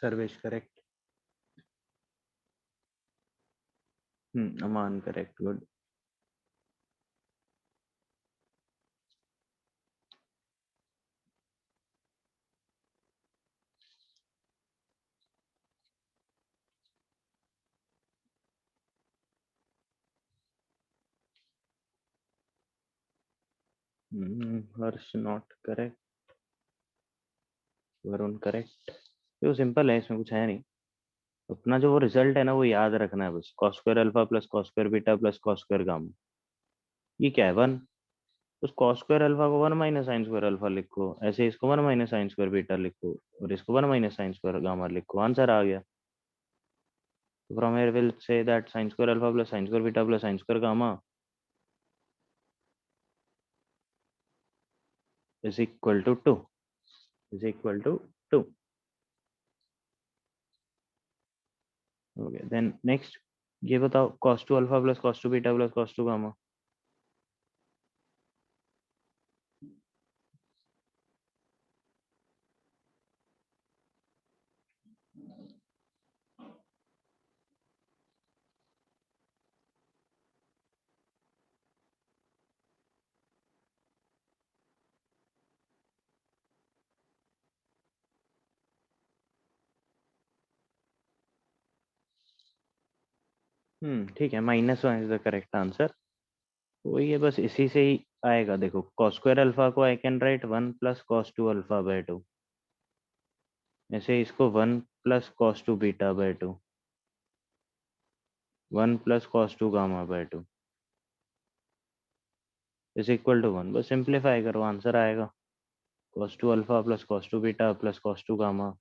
A: Sarvesh, correct. Aman, correct. Good. Harsh not correct. Varun correct. ये सिंपल है, इसमें कुछ है नहीं. अपना जो वो रिजल्ट है ना, वो याद रखना है बस. cos square alpha plus cos square beta plus cos square gamma. ये क्या है? 1. उस cos स्क्वायर अल्फा को 1 माइनस साइन स्क्वायर अल्फा लिखो, ऐसे इसको 1 माइनस साइन स्क्वायर बीटा लिखो, और इसको 1 माइनस साइन स्क्वायर गामा लिखो. आंसर आ गया. From here will say that sine square alpha plus sine square beta plus sine square gamma is equal to 2. Is equal to 2. Okay, then next ये बताओ cos 2 alpha plus cos 2 beta plus cos 2 gamma. ठीक है, -1 इज द करेक्ट आंसर. वही है, बस इसी से ही आएगा. देखो cos स्क्वायर अल्फा को I can write 1 plus cos 2 alpha by 2. ऐसे इसको 1 plus cos 2 beta by 2, 1 plus cos 2 gamma by 2 is equal to 1. बस सिंप्लीफाई करो, आंसर आएगा. cos 2 alpha plus cos 2 beta plus cos 2 gamma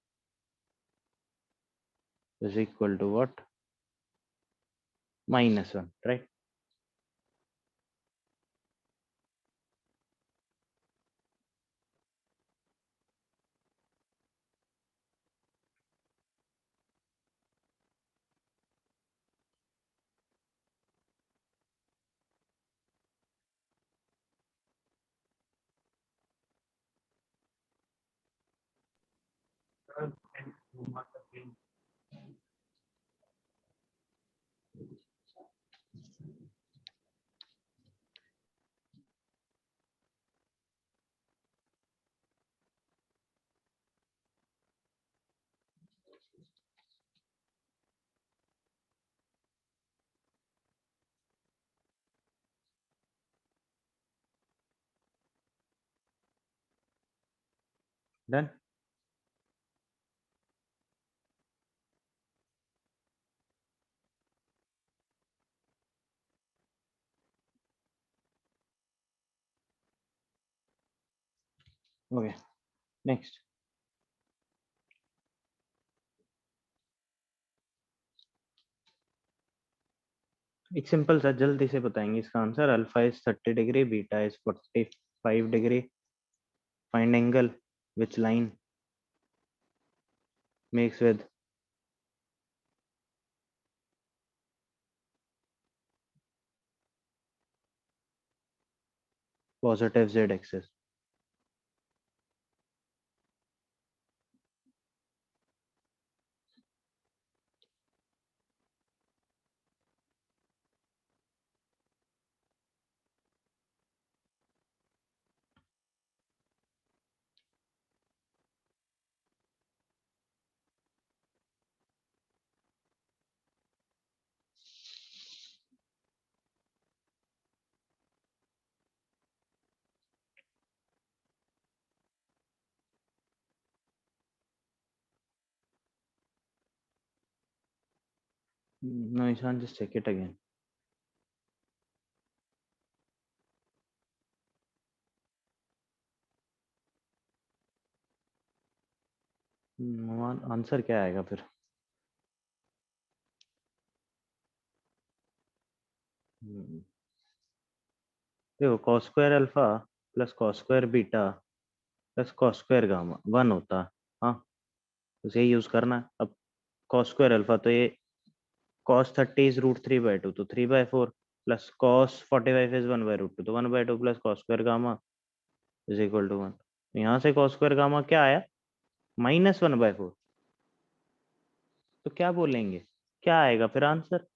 A: is equal to what? -1, right?
D: Sir, and homework again.
A: Done. Okay, next. एक सिंपल सा जल्दी से बताएंगे इसका answer. Alpha is 30 degree, beta is 45 degree. Find angle which line makes with positive z axis. No, Ishan, just check it again. Answer क्या आएगा फिर? देखो cos square alpha plus cos square beta plus cos square gamma 1 होता है. हाँ, तो यही यूज करना है. अब cos स्क्वायर अल्फा तो ये cos 30 is √3/2, तो 3/4 प्लस cos 45 is 1/√2, तो 1/2 प्लस cos square gamma is equal to 1. यहाँ से cos स्क्वायर गामा क्या आया? -1/4. तो क्या बोलेंगे, क्या आएगा फिर answer?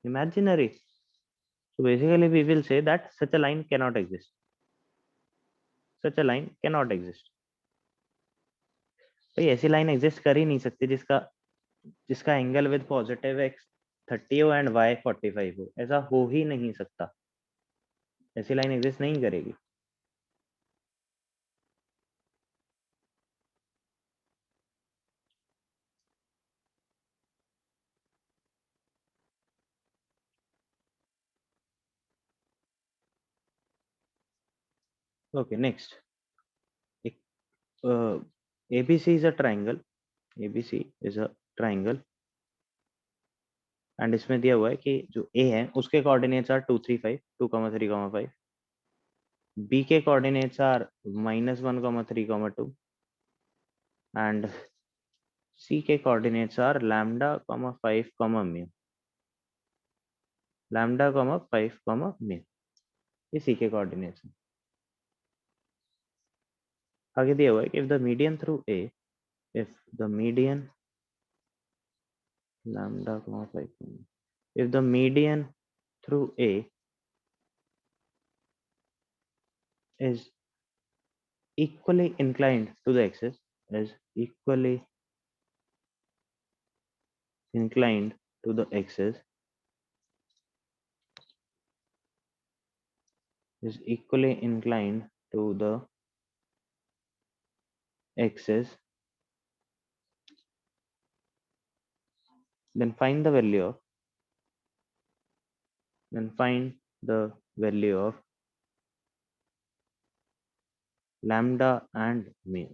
A: Imaginary. So basically we will say that such a line cannot exist. Such a line cannot exist. भाई ऐसी लाइन एग्जिस्ट कर ही नहीं सकती जिसका जिसका एंगल विद पॉजिटिव x 30 हो एंड y 45 हो. ऐसा हो ही नहीं सकता. ऐसी लाइन एग्जिस्ट नहीं करेगी. Okay, next. ABC is a triangle. ABC is a triangle. And इसमें दिया हुआ है कि जो A है उसके कोऑर्डिनेट्स आर 2 3 5 2 3 5. B के कोऑर्डिनेट्स आर -1 3 2 एंड C के coordinates are lambda 5 mu. Lambda 5 mu, ये C के कोऑर्डिनेट्स हैं. आगे दिया हुआ है कि if the median through A, if the median lambda 5, if the median through A is equally inclined to the axis, is equally inclined to the axis, is equally inclined to the axis, then find the value of, then find the value of lambda and mu.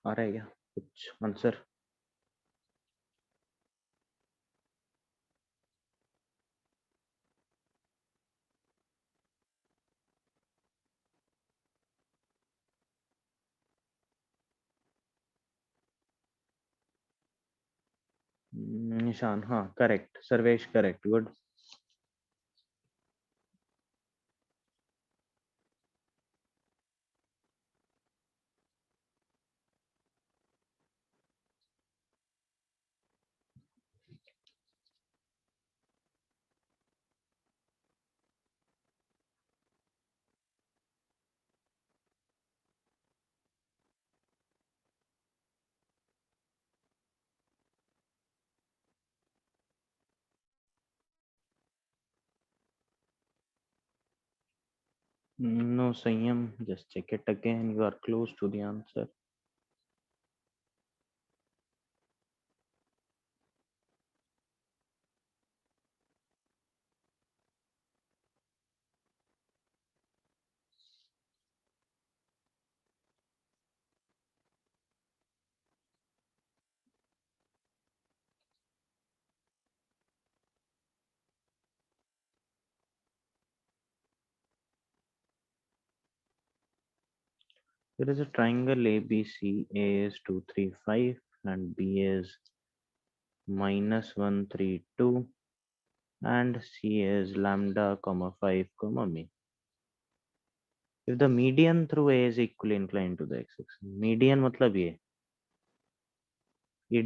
A: आ रहा है क्या कुछ आंसर? निशान, हाँ correct, Sarvesh correct, good. No, Sanyam, just check it again. You are close to the answer. There is a triangle ABC. A is 2, 3, 5 and B is minus 1, 3, 2 and C is lambda, comma 5, comma me. If the median through A is equally inclined to the x-axis, median मतलब ये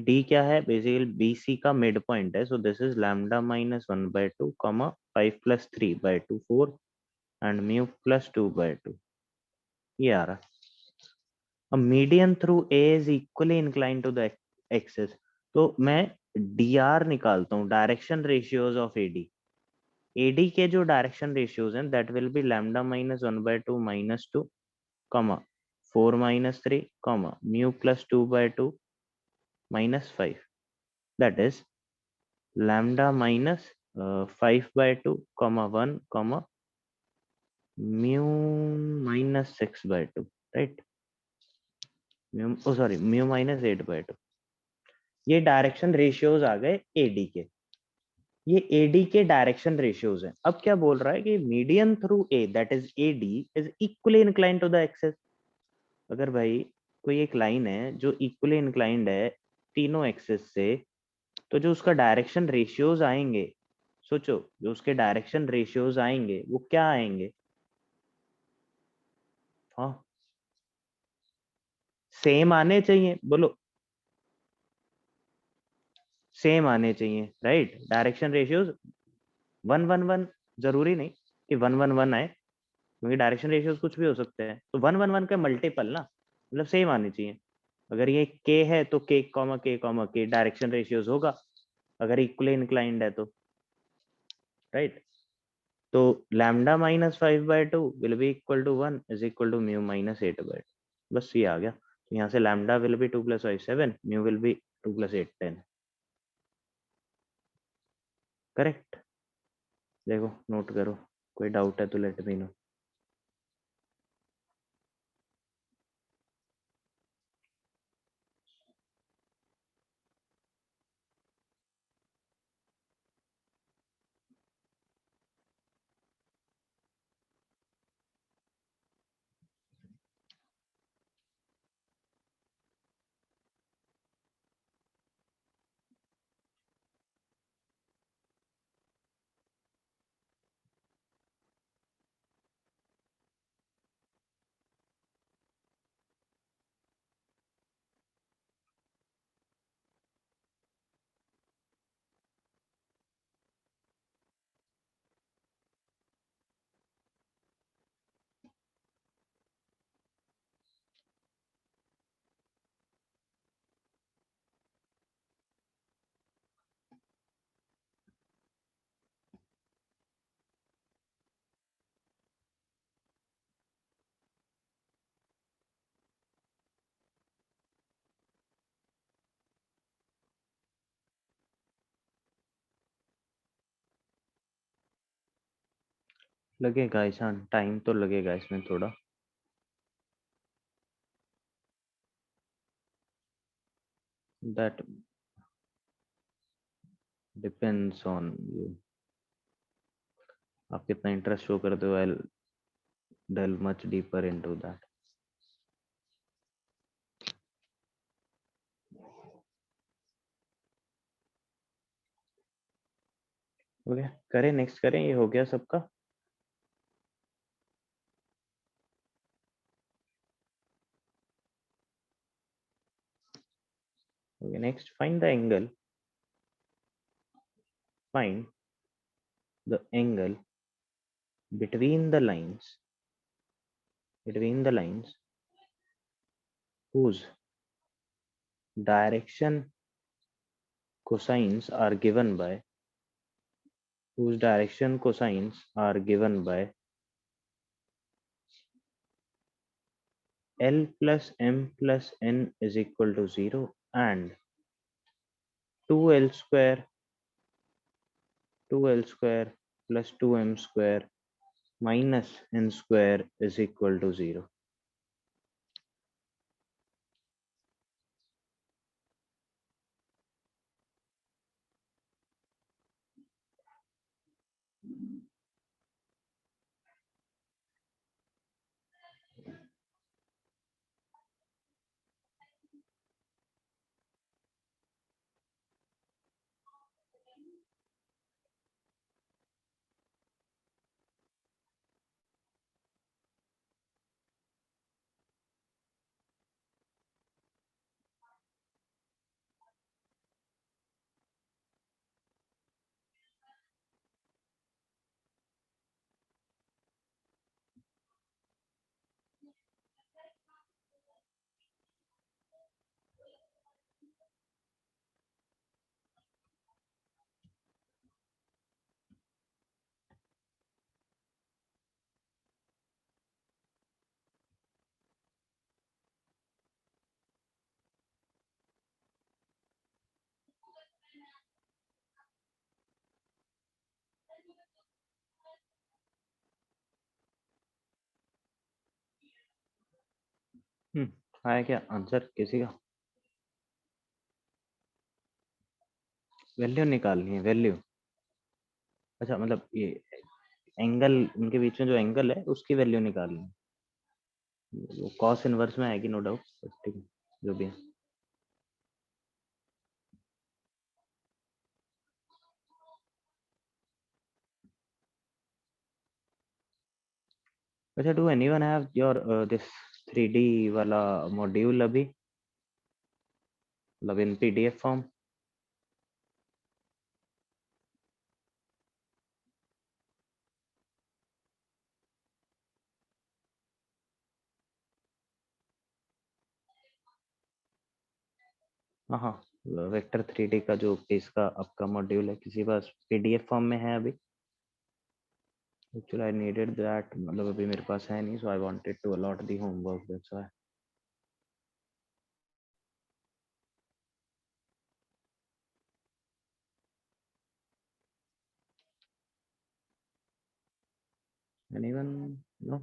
A: D क्या है? बेसिकली BC का मिड पॉइंट है, so this is lambda minus 1/2 comma 5 plus 3/2 4 and mu plus 2/2, ये आ रहा। अब median through A is equally incline to the axis, तो मैं DR निकालता हूँ, डायरेक्शन रेशियोज ऑफ AD के जो डायरेक्शन रेशियोज हैं that will be lambda minus 1/2 minus 2 comma 4 minus 3 comma mu plus 2/2 minus 5, that is lambda minus 5/2 comma 1 comma mu minus 6/2, right? Mu minus 8/2। ये डायरेक्शन रेशियोज आ गए AD के, ये AD के डायरेक्शन रेशियोज हैं। अब क्या बोल रहा है कि median through A that is AD is equally inclined to the axis. अगर भाई कोई एक लाइन है जो इक्वली इंक्लाइंड है तीनों एक्सिस से, तो जो उसका डायरेक्शन रेशियोज आएंगे, सोचो जो उसके डायरेक्शन रेशियोज आएंगे वो क्या आएंगे? हाँ सेम आने चाहिए, बोलो सेम आने चाहिए, राइट? डायरेक्शन रेशियोज 1 1 1, जरूरी नहीं कि 1 1 1 आए, क्योंकि डायरेक्शन रेशियोज कुछ भी हो सकते हैं, तो 1 1 1 का मल्टीपल ना, मतलब सेम आने चाहिए। अगर ये k है तो k, डायरेक्शन रेशियोज होगा अगर इक्वली इंक्लाइंड है तो, राइट? तो lambda minus 5/2 will be equal to 1 is equal to mu minus 8/2। बस ये आ गया, तो यहाँ से lambda will be 2 + 5 7, mu will be 2 + 8 10। Correct? देखो नोट करो, कोई डाउट है तो लेट मी नो। लगेगा ईशान, टाइम तो लगेगा इसमें थोड़ा। that depends on you. आप कितना इंटरेस्ट शो करते हो, I'll delve much deeper into that. Okay, करें नेक्स्ट करें, ये हो गया सबका। Okay, next find the angle, find the angle between the lines whose direction cosines are given by L plus M plus N is equal to 0 and 2L square plus 2M square minus N square is equal to 0. आया क्या आंसर किसी का? वैल्यू निकालनी है, वैल्यू। अच्छा, मतलब ये एंगल, उनके बीच में जो एंगल है उसकी वैल्यू निकालनी है। वो कॉस इनवर्स में आएगी नो डाउट, ठीक है, जो भी है। अच्छा, do anyone have your this 3D वाला मॉड्यूल अभी, मतलब इन PDF फॉर्म? हाँ, वेक्टर 3D का जो इसका आपका मॉड्यूल है, किसी पास PDF फॉर्म में है अभी? एक्चुअली आई नीडेड दैट, मतलब अभी मेरे पास है नहीं, so I wanted to allot the homework, that's why. Anyone? No?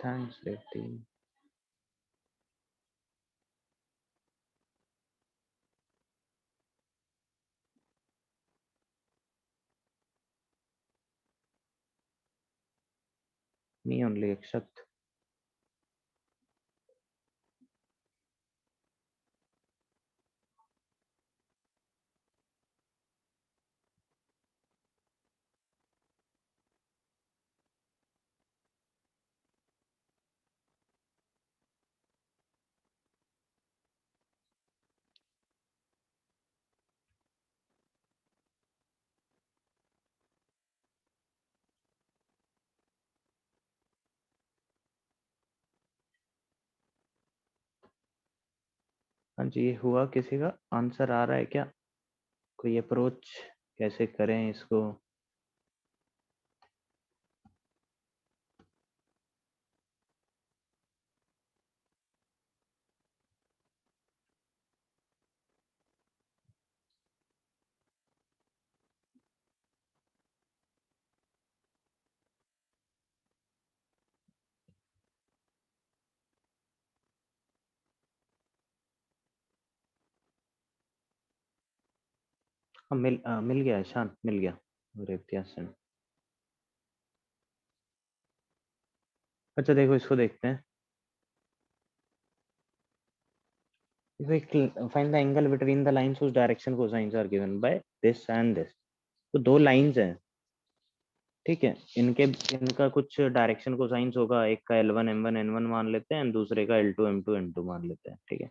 A: Thanks बेटी। Me only, except हाँ जी, ये हुआ किसी का आंसर आ रहा है क्या? कोई अप्रोच कैसे करें इसको? हाँ मिल गया शान, मिल गया रेप्टिया से। अच्छा देखो इसको देखते हैं। Find the angle between the lines whose direction cosines are given by this and this. तो दो लाइंस हैं, ठीक है, इनका कुछ डायरेक्शन कोसाइन्स होगा, एक का L1 M1 N1 मान लेते हैं, दूसरे का L2 M2 N2 मान लेते हैं, ठीक है।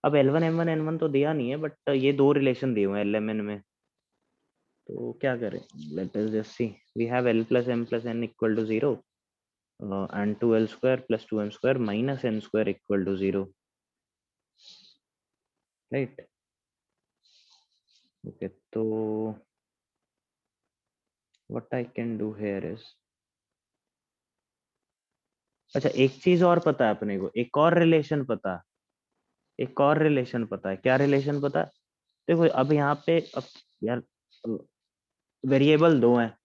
A: अब L1 M1 N1 तो दिया नहीं है, बट ये दो रिलेशन दिए हुए हैं LMN में, तो क्या करें, let us just see. We have L plus M plus N equal to 0 and 2L square plus 2M square minus N square equal to 0, right? Okay, तो what I can do here is, अच्छा एक चीज और पता है अपने को, एक और रिलेशन पता है, एक और रिलेशन पता है। क्या रिलेशन पता है? देखो अब यहाँ पे, अब यार वेरिएबल दो हैं,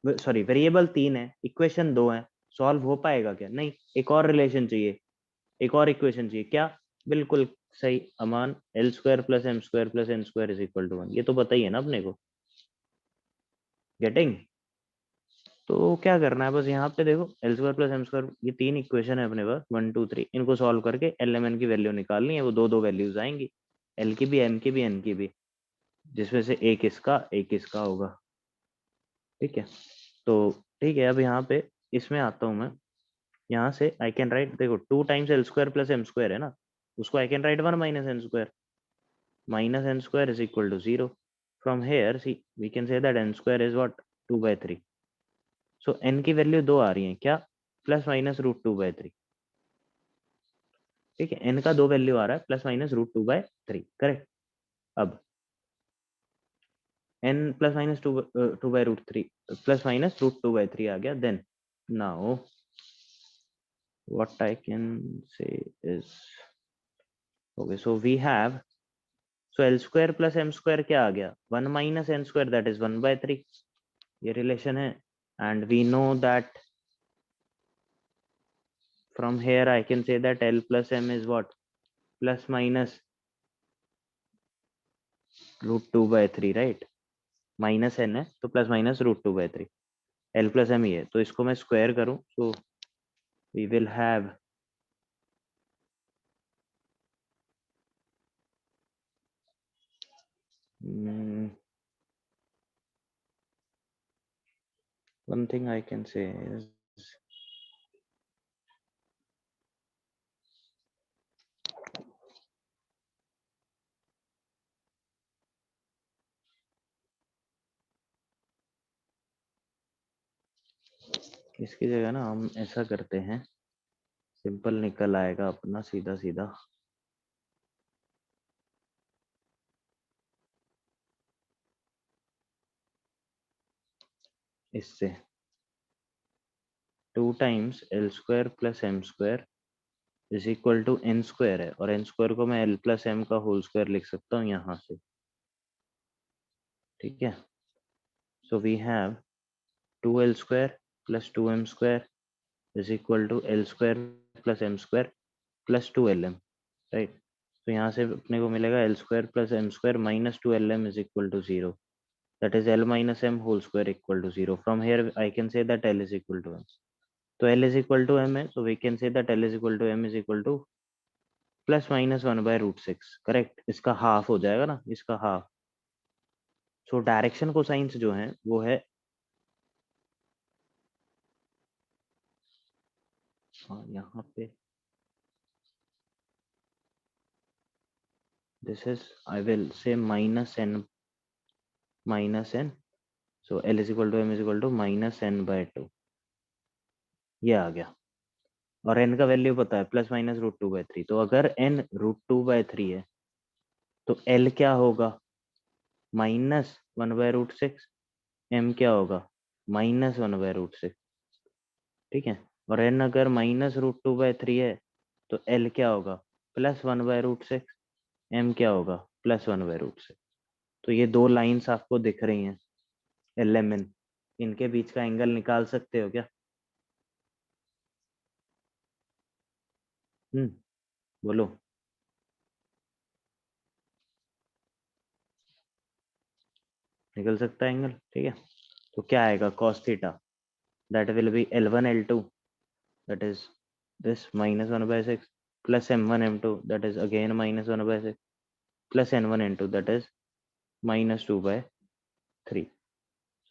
A: सॉरी वेरिएबल तीन है, इक्वेशन दो है, सॉल्व हो पाएगा क्या? नहीं, एक और रिलेशन चाहिए, एक और इक्वेशन चाहिए। क्या? बिल्कुल सही Aman, L square plus M square plus N square is equal to 1। ये तो पता ही है ना अपने को, गेटिंग? तो क्या करना है, बस यहाँ पे देखो l square plus M square, ये तीन इक्वेशन है अपने पास 1 2 3, इनको सॉल्व करके एल एम एन की वैल्यू निकालनी है। वो दो दो वैल्यूज आएंगी, एल की भी, एम की भी, एन की भी, जिसमें से एक इसका होगा, ठीक है। तो ठीक है, अब यहाँ पे इसमें आता हूँ मैं, यहाँ से आई कैन राइट, देखो 2 times L square plus M square है ना, उसको I can write 1 minus N square, minus n square is equal to 0. From here, see, we can say that n square is what? 2 by 3. So n की वैल्यू 2 आ रही है क्या? प्लस माइनस रूट 2 by 3, ठीक है। n का 2 वैल्यू आ रहा है, plus minus root 2 by 3, correct. अब n plus minus 2 by root 3, plus minus root 2 by 3 आ गया। Then now what I can say is, okay, so we have, so L square plus M square क्या आ गया? 1 minus N square, that is 1 by 3, ये रिलेशन है। And we know that from here I can say that L plus M is what? Plus minus root 2 by 3, right? Minus n है तो plus minus root 2 by 3, L plus M ही है, तो इसको मैं स्क्वायर करूं, so we will have one thing I can say is, इसकी जगह ना हम ऐसा करते हैं, सिंपल निकल आएगा अपना सीधा सीधा। इससे 2 times L square plus M square is equal to N square है, और एन स्क्वायर को मैं एल प्लस एम का होल स्क्वायर लिख सकता हूँ यहाँ से, ठीक है। So we have 2l square plus 2m square is equal to L square plus M square plus 2lm, right. तो यहाँ से अपने को मिलेगा L square plus M square minus 2lm is equal to 0, that is L minus M whole square equal to 0। From here I can say that L is equal to M, तो L is equal to M है, so we can say that L is equal to M is equal to plus minus 1 by root 6, correct. इसका हाफ हो जाएगा ना, इसका हाफ। सो डायरेक्शन कोसाइंस जो है वो है, हाँ यहाँ पे this is, I will say minus n, so L is equal to M is equal to minus n by 2, ये आ गया। और n का वैल्यू पता है प्लस माइनस रूट 2 बाय 3, तो अगर n रूट 2 बाय 3 है तो L क्या होगा? माइनस 1 बाय रूट 6, M क्या होगा? माइनस 1 बाय रूट 6, ठीक है। और n अगर माइनस रूट 2 बाय 3 है तो L क्या होगा? प्लस 1 बाय रूट 6, M क्या होगा? Plus 1 by root 6। तो ये दो लाइंस आपको दिख रही हैं LMN, इनके बीच का एंगल निकाल सकते हो क्या? बोलो। निकल सकता है एंगल, ठीक है। तो क्या आएगा cos theta, that will be L1 L2 that is this minus 1 by 6 plus M1 M2 that is again minus 1 by 6 plus N1 N2 that is minus 2 by 3.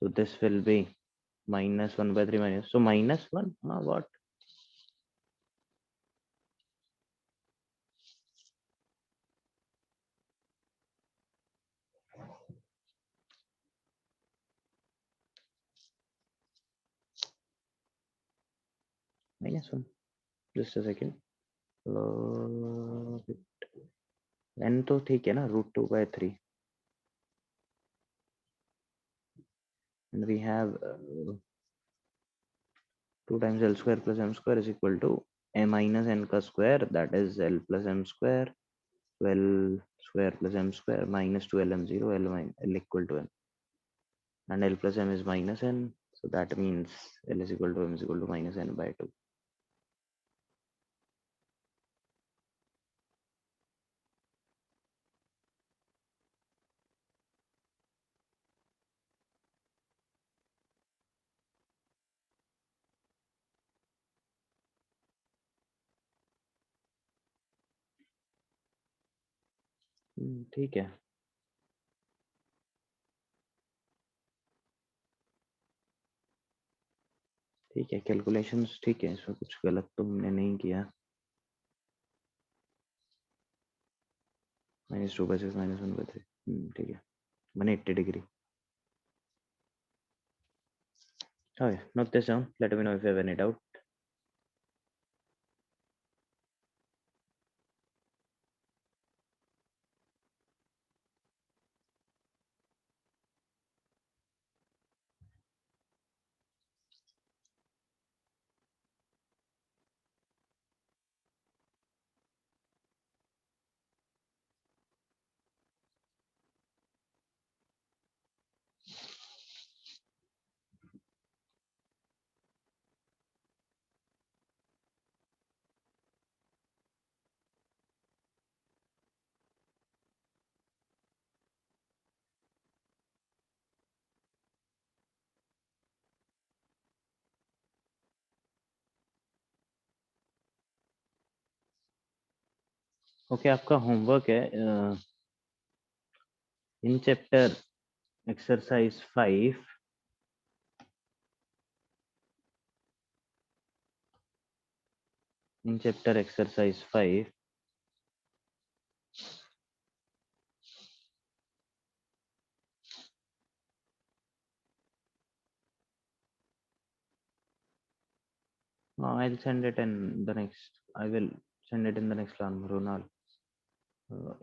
A: So this will be minus 1 by 3 minus, so minus 1, what? Minus 1, just a second. N तो ठीक है ना, √2/3 and we have 2 times L square plus M square is equal to a minus n का square, that is L plus M square, 12 square plus M square minus 2LM0, L equal to M, and L plus M is minus n, so that means L is equal to M is equal to minus n by 2. ठीक है, ठीक है, कैलकुलेशंस ठीक है, इसमें कुछ गलत तो हमने नहीं किया। -2/6 -1/3, ठीक है, 180 degree. Okay, note this down, let me know if you have any doubt. Okay, आपका होमवर्क है इन chapter exercise 5 in chapter exercise 5 I'll send it in the next, I will send it in the next one, Ronald.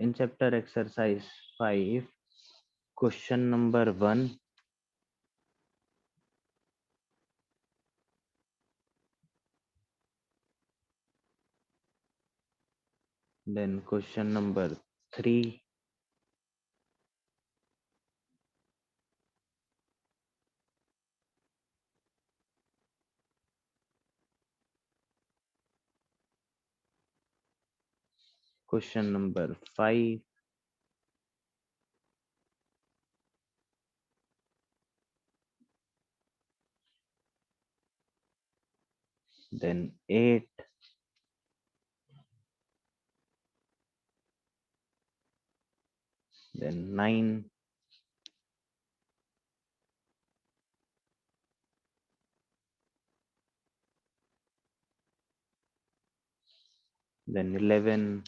A: In chapter exercise 5, question number 1, then question number 3, question number 5, then 8, then 9, then 11,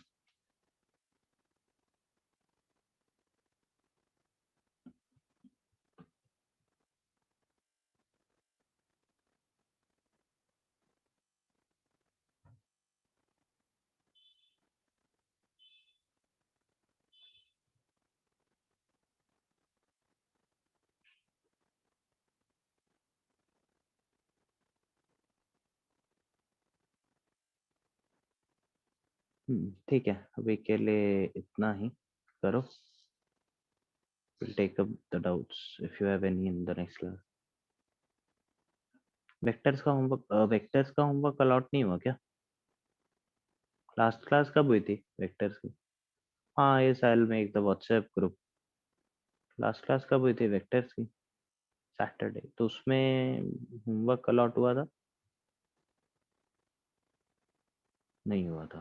A: ठीक है, अभी के लिए इतना ही करो. We'll take up the doubts if you have any in the next class. Vectors का होमवर्क अलॉट नहीं हुआ क्या? लास्ट क्लास कब हुई थी वेक्टर्स की? हाँ, yes, I'll make the WhatsApp group. Class कब हुई थी वेक्टर्स की? सैटरडे। तो उसमें होमवर्क अलॉट हुआ था? नहीं हुआ था।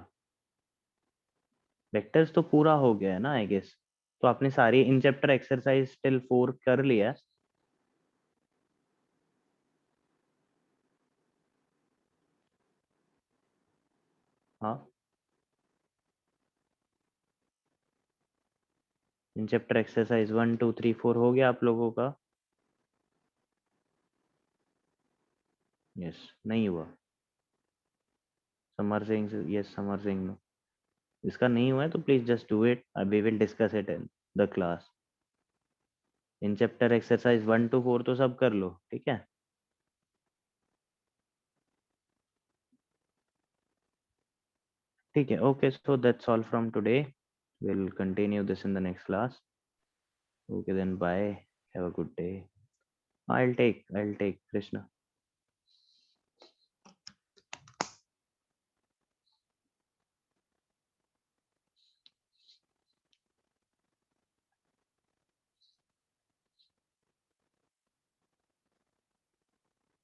A: वेक्टर्स तो पूरा हो गया है ना आई गेस। तो आपने सारी इन चैप्टर एक्सरसाइज टिल 4 कर लिया है? हाँ, इन चैप्टर एक्सरसाइज 1 2 3 4 हो गया आप लोगों का? यस, नहीं हुआ। Samar Singh, yes Samar Singh no. इसका नहीं हुआ है तो please just do it, we will discuss it in the class. In chapter exercise 1 to 4 तो सब कर लो, ठीक है? ठीक है, okay, so that's all from today. We'll continue this in the next class. Okay, then bye. Have a good day. I'll take Krishna.